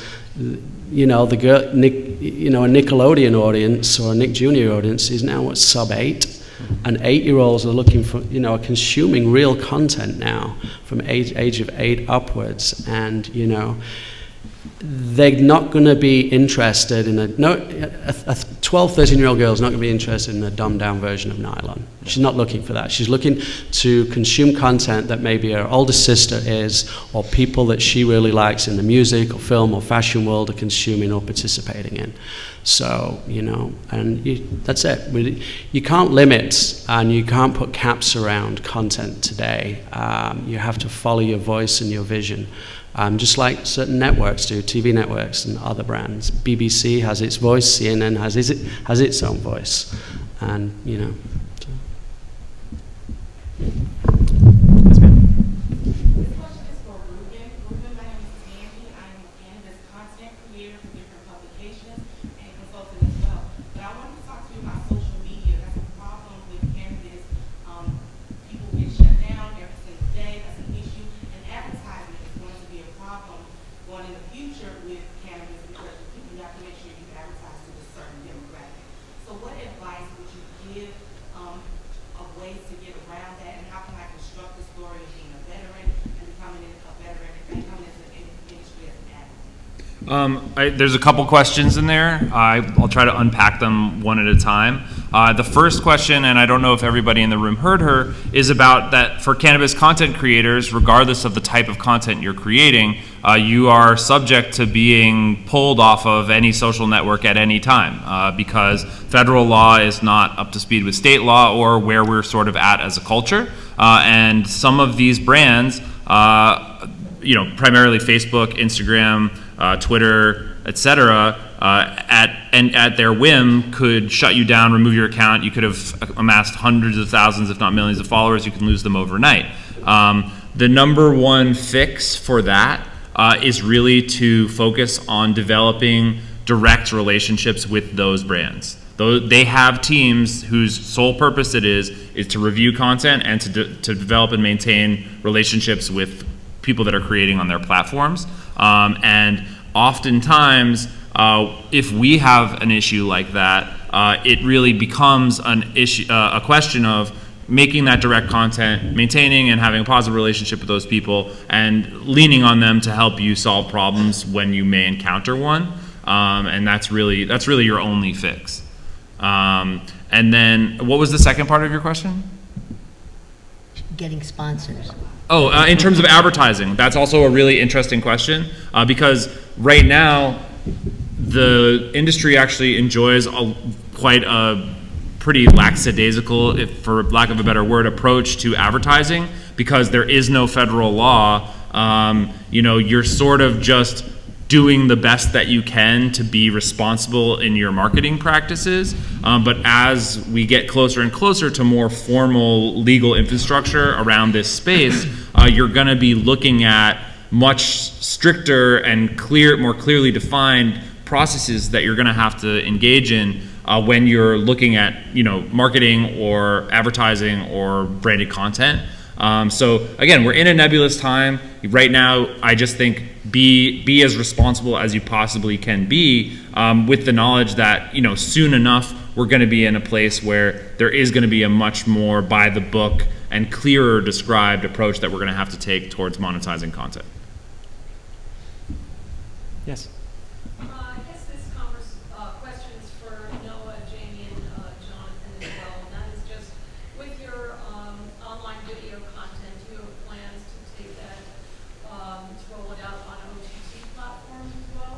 you know, a Nickelodeon audience or a Nick Jr. audience is now what, sub 8, and 8-year-olds are looking for, you know, are consuming real content now from age of 8 upwards, and, you know, they're not going to be interested in a 12, 13-year-old girl is not going to be interested in a dumbed-down version of Nylon. She's not looking for that. She's looking to consume content that maybe her older sister is, or people that she really likes in the music or film or fashion world are consuming or participating in. So, you know, and that's it. You can't limit and you can't put caps around content today. You have to follow your voice and your vision. Just like certain networks do, TV networks and other brands. BBC has its voice, CNN has its own voice, and, you know. So. This question is for Ruben. Ruben, my name is Tammy. I'm a cannabis content creator for different publications and consultant as well. But I wanted to talk to you about social media. That's a problem with cannabis. People get shut down every single day. That's an issue. And advertising is going to be a problem going in the future with cannabis because you have to make sure you advertise to a certain demographic. So what advice would you give of ways to get around that, and how can I construct the story of being a veteran and becoming a veteran and coming into the industry as an advocate? There's a couple questions in there. I'll try to unpack them one at a time. The first question, and I don't know if everybody in the room heard her, is about that for cannabis content creators, regardless of the type of content you're creating, you are subject to being pulled off of any social network at any time because federal law is not up to speed with state law or where we're sort of at as a culture. And some of these brands, you know, primarily Facebook, Instagram, Twitter, etc., at their whim could shut you down, remove your account. You could have amassed hundreds of thousands, if not millions of followers. You can lose them overnight. The number one fix for that is really to focus on developing direct relationships with those brands. They have teams whose sole purpose it is to review content and to develop and maintain relationships with people that are creating on their platforms. And oftentimes, if we have an issue like that, it really becomes an issue, a question of making that direct content, maintaining and having a positive relationship with those people, and leaning on them to help you solve problems when you may encounter one. And that's really your only fix. And then, what was the second part of your question? Getting sponsors. Oh, in terms of advertising, that's also a really interesting question because right now the industry actually enjoys quite a pretty lackadaisical, if for lack of a better word, approach to advertising because there is no federal law. You know, you're sort of just doing the best that you can to be responsible in your marketing practices. But as we get closer and closer to more formal legal infrastructure around this space, you're going to be looking at much stricter and more clearly defined processes that you're going to have to engage in when you're looking at, marketing or advertising or branded content. So again, we're in a nebulous time right now. I just think be as responsible as you possibly can be, with the knowledge that soon enough we're going to be in a place where there is going to be a much more by the book and clearer described approach that we're going to have to take towards monetizing content. Yes. I guess this question is for Noah, Jamie, and Jonathan as well, and that is just with your online video content, do you have plans to take that, to roll it out on OTT platforms as well,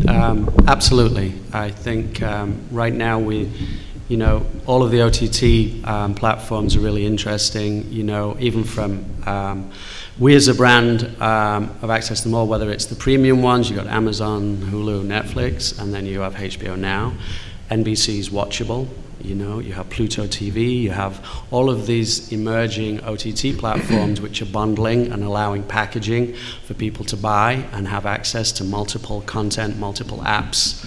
apps? Absolutely. I think right now all of the OTT platforms are really interesting. Even from we as a brand have access to them all, whether it's the premium ones, you've got Amazon, Hulu, Netflix, and then you have HBO Now. NBC's Watchable, you have Pluto TV, you have all of these emerging OTT platforms which are bundling and allowing packaging for people to buy and have access to multiple content, multiple apps.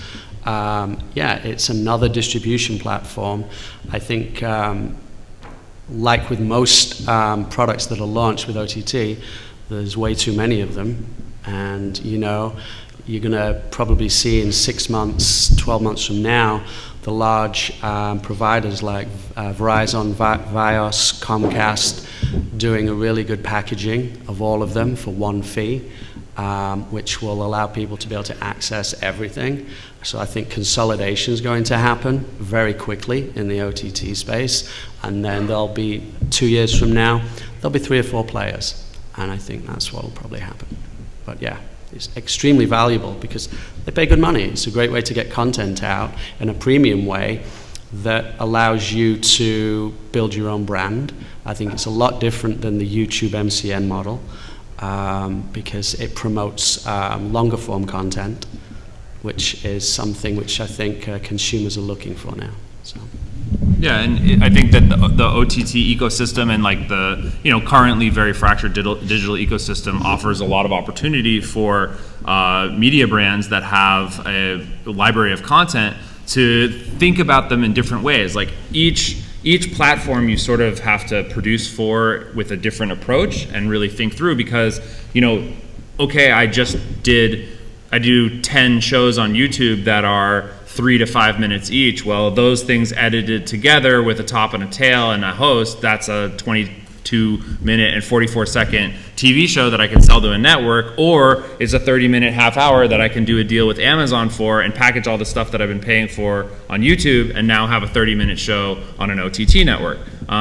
It's another distribution platform. I think like with most products that are launched with OTT, there's way too many of them, and you're going to probably see in 6 months, 12 months from now, the large providers like Verizon, Vios, Comcast doing a really good packaging of all of them for one fee, which will allow people to be able to access everything. So I think consolidation is going to happen very quickly in the OTT space, and then there'll be 2 years from now, there'll be 3 or 4 players, and I think that's what will probably happen. But yeah, it's extremely valuable because they pay good money. It's a great way to get content out in a premium way that allows you to build your own brand. I think it's a lot different than the YouTube MCN model, because it promotes longer form content, which is something which I think consumers are looking for now. So. Yeah, and I think that the OTT ecosystem and like the currently very fractured digital ecosystem offers a lot of opportunity for media brands that have a library of content to think about them in different ways. Like each platform you sort of have to produce for with a different approach and really think through, because okay, I do 10 shows on YouTube that are 3 to 5 minutes each. Well, those things edited together with a top and a tail and a host, that's a 22-minute and 44-second TV show that I can sell to a network, or it's a 30-minute half hour that I can do a deal with Amazon for and package all the stuff that I've been paying for on YouTube and now have a 30-minute show on an OTT network.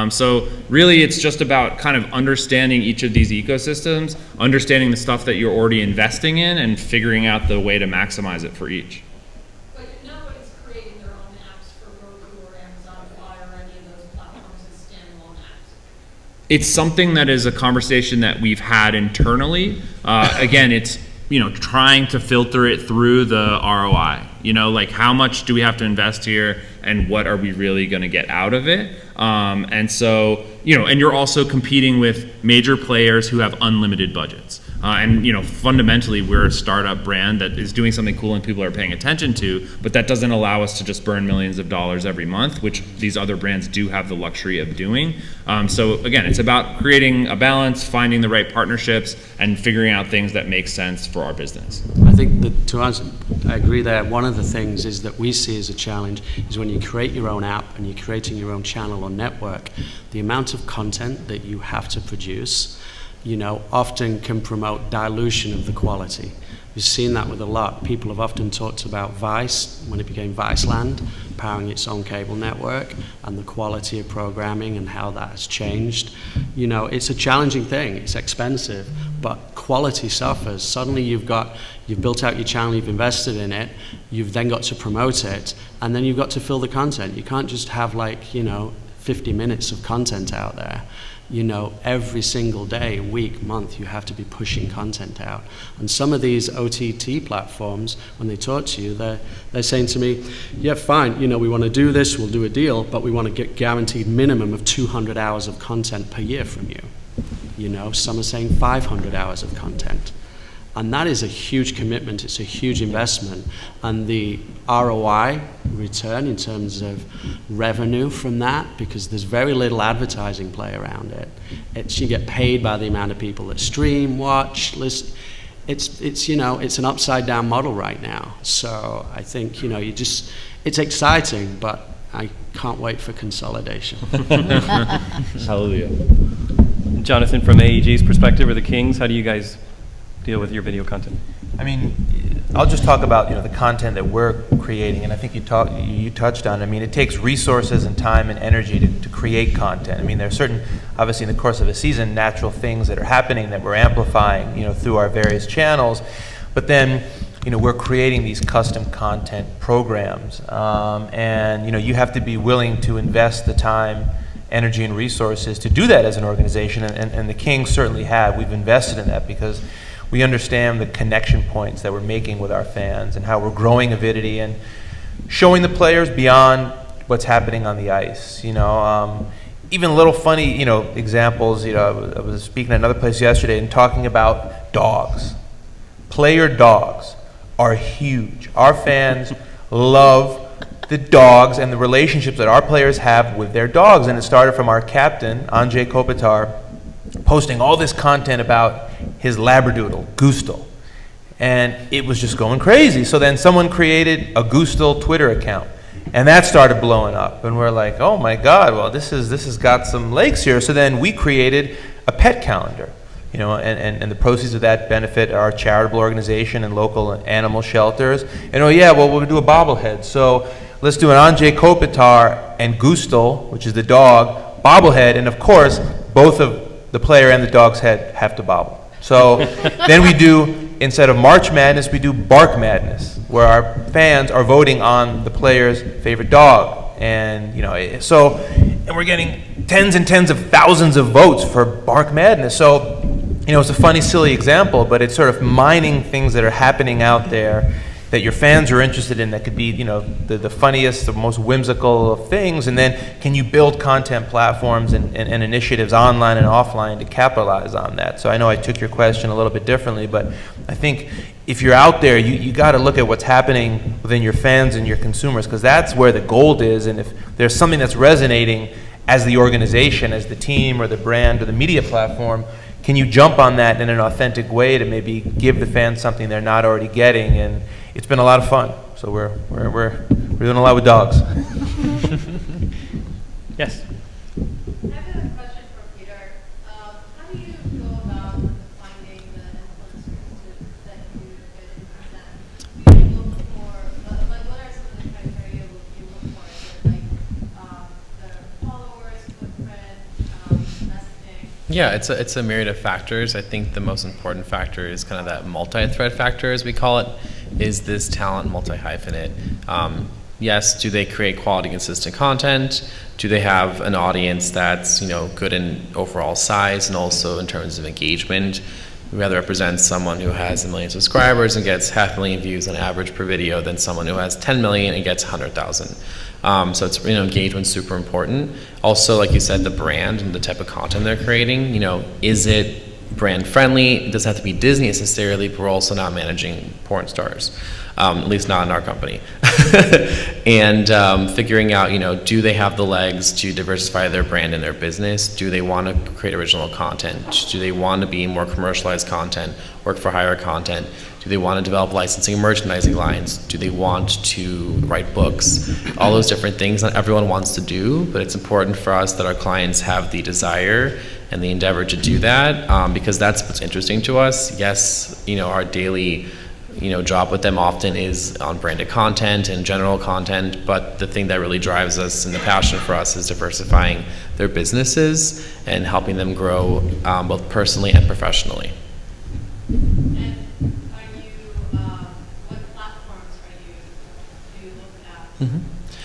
So really it's just about kind of understanding each of these ecosystems, understanding the stuff that you're already investing in, and figuring out the way to maximize it for each. But nobody's creating their own apps for Roku or Amazon Fire or any of those platforms as standalone apps. It's something that is a conversation that we've had internally. Again, it's trying to filter it through the ROI. Like how much do we have to invest here, and what are we really going to get out of it? And so, and you're also competing with major players who have unlimited budgets. And fundamentally, we're a startup brand that is doing something cool and people are paying attention to, but that doesn't allow us to just burn millions of dollars every month, which these other brands do have the luxury of doing. So again, it's about creating a balance, finding the right partnerships, and figuring out things that make sense for our business. I think that to answer, I agree there. One of the things is that we see as a challenge is when you create your own app and you're creating your own channel or network, the amount of content that you have to produce often can promote dilution of the quality. We've seen that with a lot. People have often talked about Vice, when it became Viceland, powering its own cable network, and the quality of programming and how that has changed. It's a challenging thing. It's expensive, but quality suffers. Suddenly you've built out your channel, you've invested in it, you've then got to promote it, and then you've got to fill the content. You can't just have 50 minutes of content out there. You know, every single day, week, month, you have to be pushing content out. And some of these OTT platforms, when they talk to you, they're saying to me, yeah, fine, you know, we want to do this, we'll do a deal, but we want to get guaranteed minimum of 200 hours of content per year from you. You know, some are saying 500 hours of content. And that is a huge commitment, it's a huge investment. And the ROI return in terms of revenue from that, because there's very little advertising play around it. You get paid by the amount of people that stream, watch, listen. It's you know, it's an upside down model right now. So I think, you know, it's exciting, but I can't wait for consolidation. Hallelujah. Jonathan, from AEG's perspective, or the Kings, how do you guys deal with your video content? I mean, I'll just talk about, you know, the content that we're creating, and I think you touched on. I mean, it takes resources and time and energy to create content. I mean, there are certain, obviously, in the course of a season, natural things that are happening that we're amplifying, you know, through our various channels. But then, you know, we're creating these custom content programs, and you know, you have to be willing to invest the time, energy, and resources to do that as an organization. And the Kings certainly have. We've invested in that because we understand the connection points that we're making with our fans and how we're growing avidity and showing the players beyond what's happening on the ice. You know, even little funny, you know, examples. You know, I was speaking at another place yesterday and talking about dogs. Player dogs are huge. Our fans love the dogs and the relationships that our players have with their dogs. And it started from our captain, Anze Kopitar, posting all this content about his Labradoodle, Gustel. And it was just going crazy. So then someone created a Gustel Twitter account, and that started blowing up. And we're like, oh my God, well, this has got some legs here. So then we created a pet calendar, you know, and the proceeds of that benefit our charitable organization and local animal shelters. And oh yeah, well, we'll do a bobblehead. So let's do an Anze Kopitar and Gustel, which is the dog, bobblehead. And of course, both of the player and the dog's head have to bobble. So then we do, instead of March Madness, we do Bark Madness, where our fans are voting on the player's favorite dog. And, you know, and we're getting tens and tens of thousands of votes for Bark Madness. So, you know, it's a funny, silly example, but it's sort of mining things that are happening out there that your fans are interested in, that could be, you know, the funniest, the most whimsical of things, and then can you build content platforms and initiatives online and offline to capitalize on that? So I know I took your question a little bit differently, but I think if you're out there, you got to look at what's happening within your fans and your consumers, because that's where the gold is. And if there's something that's resonating as the organization, as the team or the brand or the media platform, can you jump on that in an authentic way to maybe give the fans something they're not already getting? And it's been a lot of fun. So we're doing a lot with dogs. Yes. I have a question for Peter. How do you go about finding the influencers that you get in contact? Do you look for, like, what are some of the criteria you look for? Is it like the followers, footprint, messaging? Yeah, it's a myriad of factors. I think the most important factor is kind of that multi-thread factor, as we call it. Is this talent multi-hyphenate? Yes, do they create quality, consistent content? Do they have an audience that's, you know, good in overall size and also in terms of engagement? We rather represent someone who has 1 million subscribers and gets 500,000 views on average per video than someone who has 10 million and gets 100,000. So it's, you know, engagement's super important. Also, like you said, the brand and the type of content they're creating. You know, is it brand friendly? It doesn't have to be Disney necessarily, but we're also not managing porn stars, at least not in our company. And figuring out, you know, do they have the legs to diversify their brand and their business? Do they want to create original content? Do they want to be more commercialized content, work for hire content? Do they want to develop licensing and merchandising lines? Do they want to write books? All those different things not everyone wants to do, but it's important for us that our clients have the desire and the endeavor to do that, because that's what's interesting to us. Yes, you know, our daily, you know, job with them often is on branded content and general content, but the thing that really drives us and the passion for us is diversifying their businesses and helping them grow both personally and professionally. And are you, what platforms do you look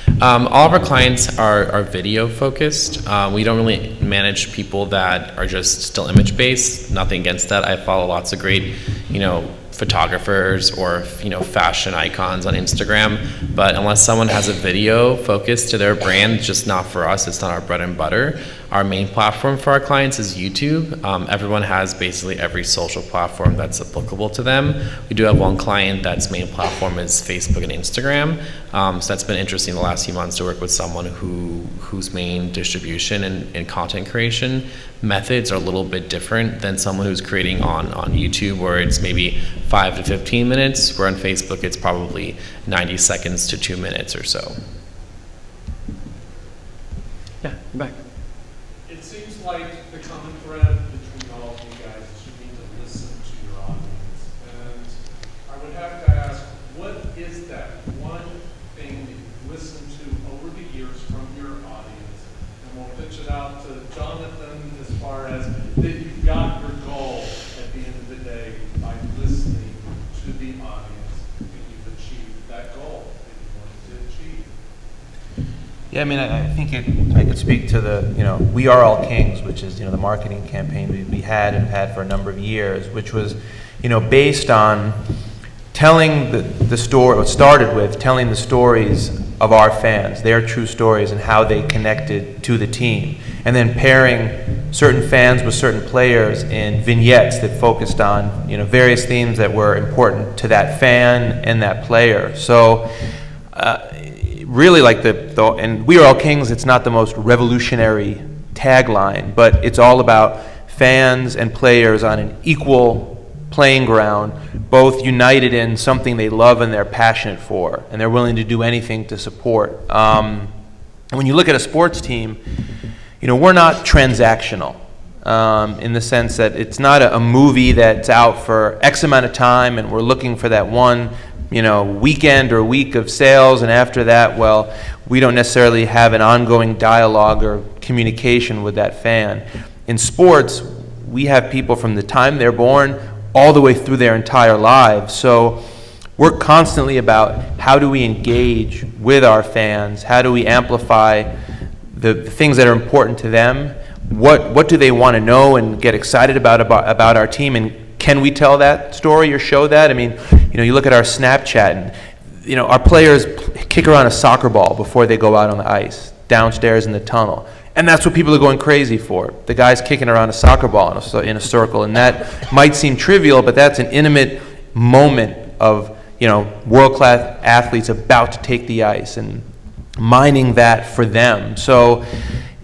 at? All of our clients are video focused. We don't really manage people that are just still image based. Nothing against that. I follow lots of great, photographers or fashion icons on Instagram, but unless someone has a video focus to their brand, it's just not for us. It's not our bread and butter. Our main platform for our clients is YouTube. Everyone has basically every social platform that's applicable to them. We do have one client that's main platform is Facebook and Instagram. So that's been interesting the last few months to work with someone whose main distribution and content creation methods are a little bit different than someone who's creating on YouTube, where it's maybe 5 to 15 minutes, where on Facebook it's probably 90 seconds to 2 minutes or so. Yeah, you're back. It seems like the common thread between all of you guys is you need to listen to your audience. And I would have to ask, what is that one thing that you've listened to over the years from your audience? And we'll pitch it out to Jonathan as far as that you've got your goal at the end of the day by listening to the audience, and you've achieved that goal that you wanted to achieve. Yeah, I mean, I think I could speak to the, We Are All Kings, which is, the marketing campaign we had and had for a number of years, which was, based on telling the story, it started with telling the stories of our fans, their true stories and how they connected to the team, and then pairing certain fans with certain players in vignettes that focused on, various themes that were important to that fan and that player. So, really, like and We Are All Kings, it's not the most revolutionary tagline, but it's all about fans and players on an equal playing ground, both united in something they love and they're passionate for, and they're willing to do anything to support. And when you look at a sports team, we're not transactional in the sense that it's not a movie that's out for X amount of time and we're looking for that one weekend or week of sales, and after that, well, we don't necessarily have an ongoing dialogue or communication with that fan. In sports, we have people from the time they're born all the way through their entire lives. So we're constantly about how do we engage with our fans, how do we amplify the things that are important to them, what do they want to know and get excited about our team, and can we tell that story or show that? I mean, you look at our Snapchat and, our players kick around a soccer ball before they go out on the ice, downstairs in the tunnel. And that's what people are going crazy for. The guy's kicking around a soccer ball in a circle. And that might seem trivial, but that's an intimate moment of, world-class athletes about to take the ice and mining that for them. So,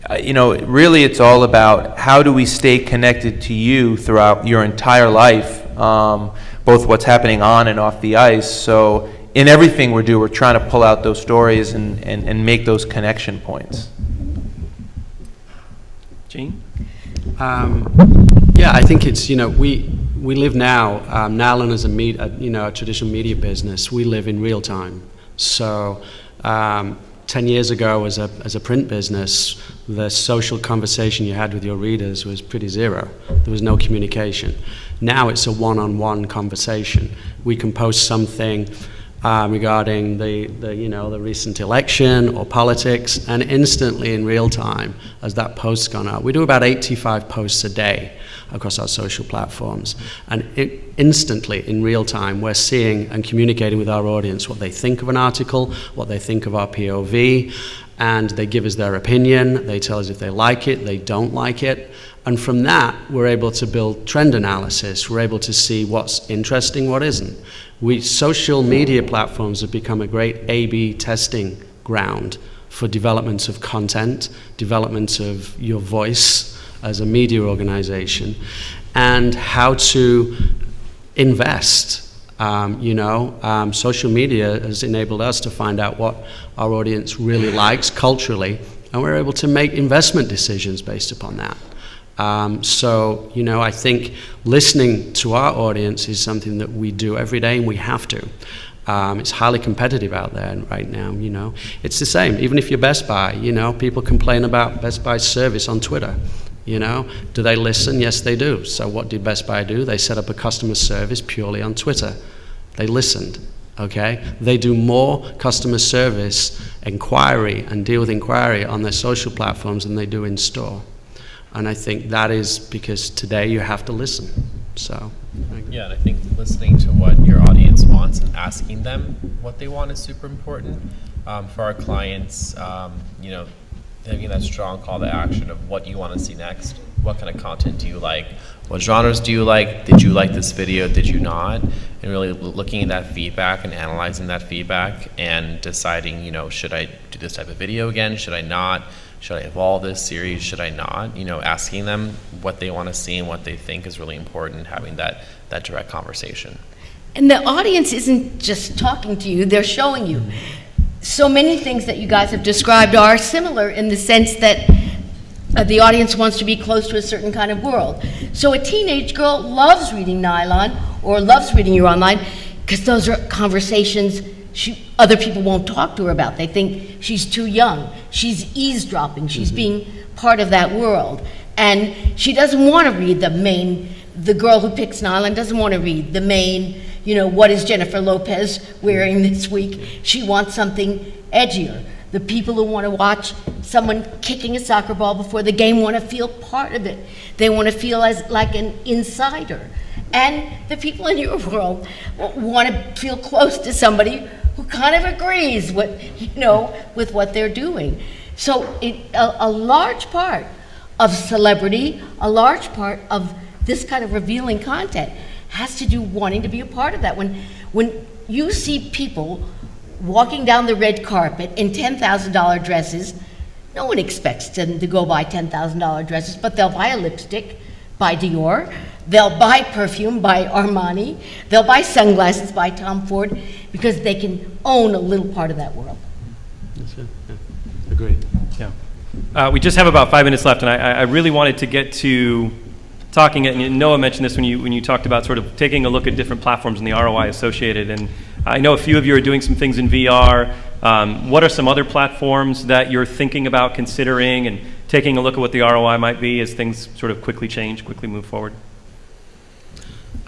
really it's all about how do we stay connected to you throughout your entire life, both what's happening on and off the ice. So in everything we're trying to pull out those stories and make those connection points. Gene? Yeah, I think it's, we live now, Nylon is a traditional media business. We live in real time. So 10 years ago as a print business, the social conversation you had with your readers was pretty zero. There was no communication. Now it's a one-on-one conversation. We can post something regarding the recent election or politics, and instantly in real time, as that post's gone out, we do about 85 posts a day across our social platforms, and instantly in real time we're seeing and communicating with our audience what they think of an article, what they think of our POV, and they give us their opinion. They tell us if they like it, they don't like it, and from that we're able to build trend analysis. We're able to see what's interesting, what isn't. Social media platforms have become a great A/B testing ground for development of content, development of your voice as a media organization, and how to invest. Social media has enabled us to find out what our audience really likes culturally, and we're able to make investment decisions based upon that. I think listening to our audience is something that we do every day, and we have to. It's highly competitive out there right now, It's the same, even if you're Best Buy, people complain about Best Buy's service on Twitter. Do they listen? Yes, they do. So what did Best Buy do? They set up a customer service purely on Twitter. They listened. Okay, they do more customer service inquiry and deal with inquiry on their social platforms than they do in store. And I think that is because today you have to listen. So, Yeah, and I think listening to what your audience wants and asking them what they want is super important. For our clients, you know, having that strong call to action of what you want to see next. What kind of content do you like? What genres do you like? Did you like this video? Did you not? And really looking at that feedback and analyzing that feedback and deciding, you know, should I do this type of video again? Should I not? Should I evolve this series? Should I not? You know, asking them what they want to see and what they think is really important, having that direct conversation. And the audience isn't just talking to you, they're showing you. So many things that you guys have described are similar in the sense that the audience wants to be close to a certain kind of world. So a teenage girl loves reading Nylon or loves reading you online because those are conversations other people won't talk to her about. They think she's too young. She's eavesdropping. She's being part of that world. And she doesn't want to read the girl who picks Nylon doesn't want to read the main, you know, what is Jennifer Lopez wearing this week? She wants something edgier. The people who want to watch someone kicking a soccer ball before the game want to feel part of it. They want to feel like an insider. And the people in your world want to feel close to somebody who kind of agrees with what they're doing. So a large part of celebrity, a large part of this kind of revealing content has to do wanting to be a part of that. When you see people walking down the red carpet in $10,000 dresses, no one expects them to go buy $10,000 dresses, but they'll buy a lipstick by Dior, they'll buy perfume by Armani, they'll buy sunglasses by Tom Ford, because they can own a little part of that world. that's it. Yeah. Agreed. Yeah. We just have about 5 minutes left, and I really wanted to get to talking, and Noah mentioned this when you talked about sort of taking a look at different platforms and the ROI associated, and I know a few of you are doing some things in VR. What are some other platforms that you're thinking about considering and taking a look at what the ROI might be as things sort of quickly change, quickly move forward?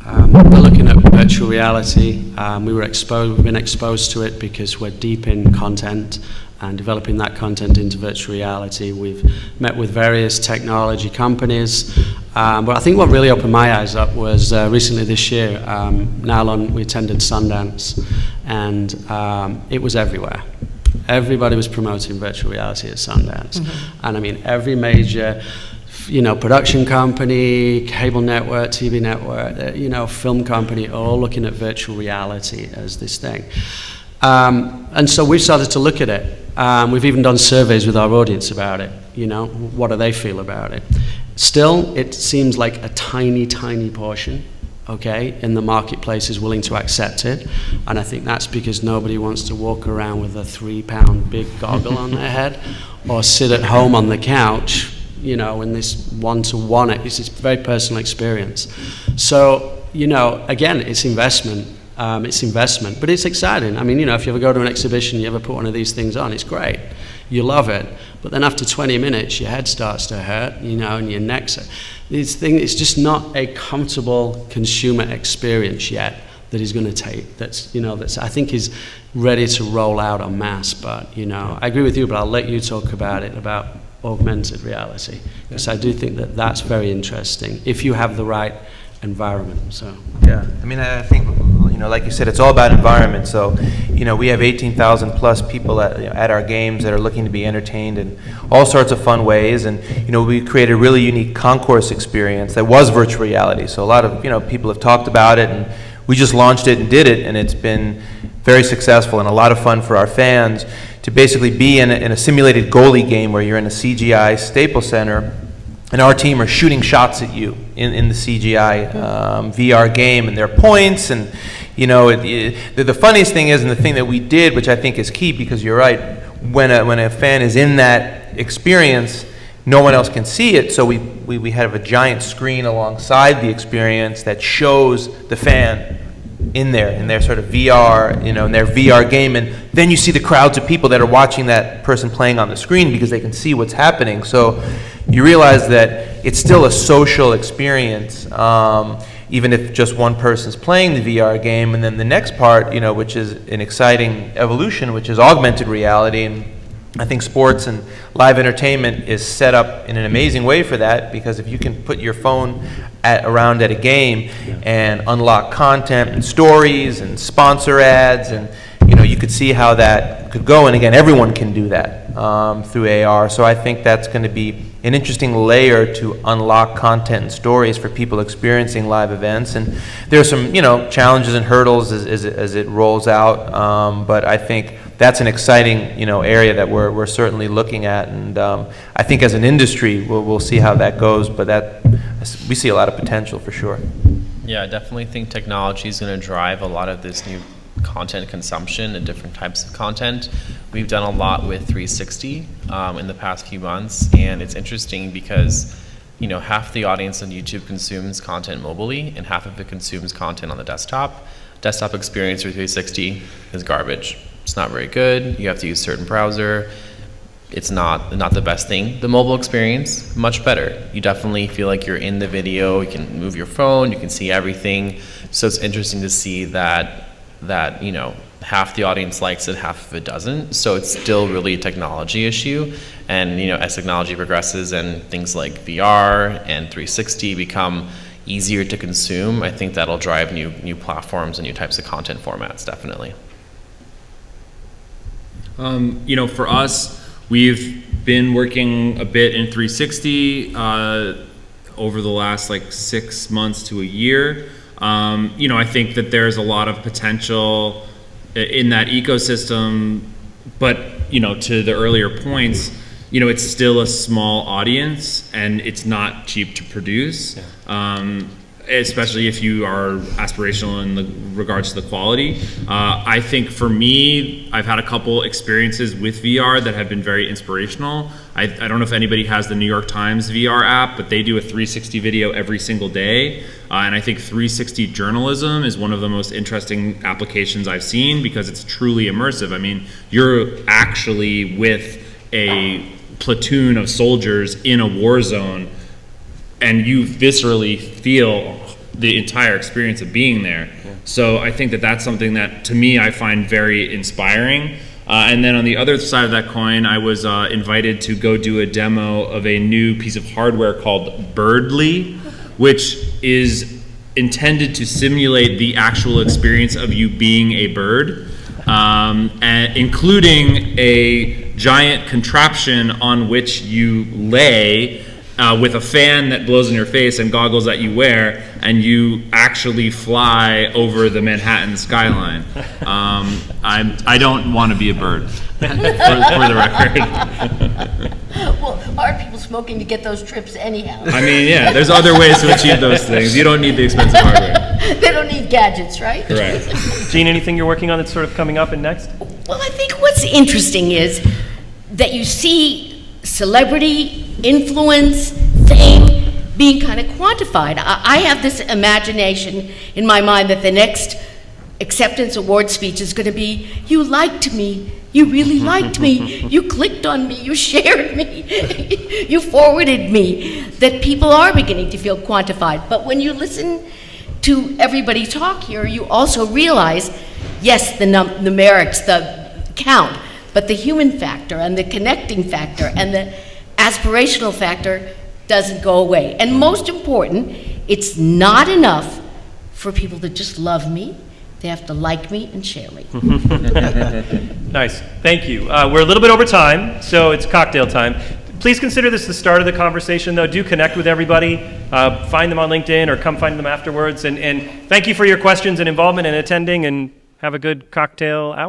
We're looking at virtual reality. We've been exposed to it because we're deep in content and developing that content into virtual reality. We've met with various technology companies. But I think what really opened my eyes up was recently this year, Nylon, we attended Sundance, and it was everywhere. Everybody was promoting virtual reality at Sundance. And I mean, every major production company, cable network, TV network, film company, all looking at virtual reality as this thing. And so we've started to look at it. We've even done surveys with our audience about it. What do they feel about it? Still, it seems like a tiny, tiny portion, okay, in the marketplace is willing to accept it. And I think that's because nobody wants to walk around with a 3-pound big goggle on their head or sit at home on the couch, in this one-to-one. It's a very personal experience. So, again, it's investment. But it's exciting. I mean, if you ever go to an exhibition, you ever put one of these things on, it's great. You love it. But then after 20 minutes, your head starts to hurt, and your neck's... It's just not a comfortable consumer experience yet that is going to take, that's I think is ready to roll out en masse. But, I agree with you, but I'll let you talk about it, about augmented reality, because I do think that that's very interesting if you have the right environment. So yeah, I mean, I think like you said, it's all about environment. So we have 18,000 plus people at our games that are looking to be entertained in all sorts of fun ways, and we created a really unique concourse experience that was virtual reality. So a lot of people have talked about it, and we just launched it and did it, and it's been very successful and a lot of fun for our fans to basically be in a simulated goalie game where you're in a CGI Staples Center, and our team are shooting shots at you in the CGI VR game, and there are points, and the funniest thing is, and the thing that we did, which I think is key, because you're right, when a fan is in that experience, no one else can see it, so we have a giant screen alongside the experience that shows the fan in their sort of VR, in their VR game, and then you see the crowds of people that are watching that person playing on the screen because they can see what's happening. So you realize that it's still a social experience, even if just one person's playing the VR game. And then the next part, which is an exciting evolution, which is augmented reality. And I think sports and live entertainment is set up in an amazing way for that, because if you can put your phone around at a game and unlock content and stories and sponsor ads, and you could see how that could go. And again, everyone can do that through AR. So I think that's going to be an interesting layer to unlock content and stories for people experiencing live events. And there are some challenges and hurdles as it rolls out, but I think that's an exciting area that we're certainly looking at. And I think as an industry we'll see how that goes, but we see a lot of potential for sure. Yeah, I definitely think technology is going to drive a lot of this new content consumption and different types of content. We've done a lot with 360 in the past few months, and it's interesting because half the audience on YouTube consumes content mobilely and half of it consumes content on the desktop. Desktop experience for 360 is garbage. It's not very good. You have to use a certain browser. It's not the best thing. The mobile experience, much better. You definitely feel like you're in the video. You can move your phone. You can see everything. So it's interesting to see that half the audience likes it, half of it doesn't. So it's still really a technology issue. And as technology progresses and things like VR and 360 become easier to consume, I think that'll drive new platforms and new types of content formats, definitely. For us, we've been working a bit in 360 over the last 6 months to a year. I think that there's a lot of potential in that ecosystem, but to the earlier points, it's still a small audience and it's not cheap to produce. Especially if you are aspirational in regards to the quality. I think for me, I've had a couple experiences with VR that have been very inspirational. I don't know if anybody has the New York Times VR app, but they do a 360 video every single day. And I think 360 journalism is one of the most interesting applications I've seen because it's truly immersive. I mean, you're actually with a platoon of soldiers in a war zone, and you viscerally feel the entire experience of being there. So I think that that's something that, to me, I find very inspiring. And then on the other side of that coin, I was invited to go do a demo of a new piece of hardware called Birdly, which is intended to simulate the actual experience of you being a bird, and including a giant contraption on which you lay with a fan that blows in your face and goggles that you wear, and you actually fly over the Manhattan skyline. I don't want to be a bird, for the record. Well, are people smoking to get those trips anyhow? I mean, yeah, there's other ways to achieve those things. You don't need the expensive hardware. They don't need gadgets, right? Correct. Gene, anything you're working on that's sort of coming up and next? Well, I think what's interesting is that you see celebrity, influence, fame being kind of quantified. I have this imagination in my mind that the next acceptance award speech is going to be, you liked me, you really liked me, you clicked on me, you shared me, you forwarded me, that people are beginning to feel quantified. But when you listen to everybody talk here, you also realize, yes, the numerics, the count, but the human factor and the connecting factor and the aspirational factor doesn't go away. And most important, it's not enough for people to just love me. They have to like me and share me. Nice. Thank you. We're a little bit over time, so it's cocktail time. Please consider this the start of the conversation, though. Do connect with everybody. Find them on LinkedIn or come find them afterwards. And thank you for your questions and involvement and attending, and have a good cocktail hour.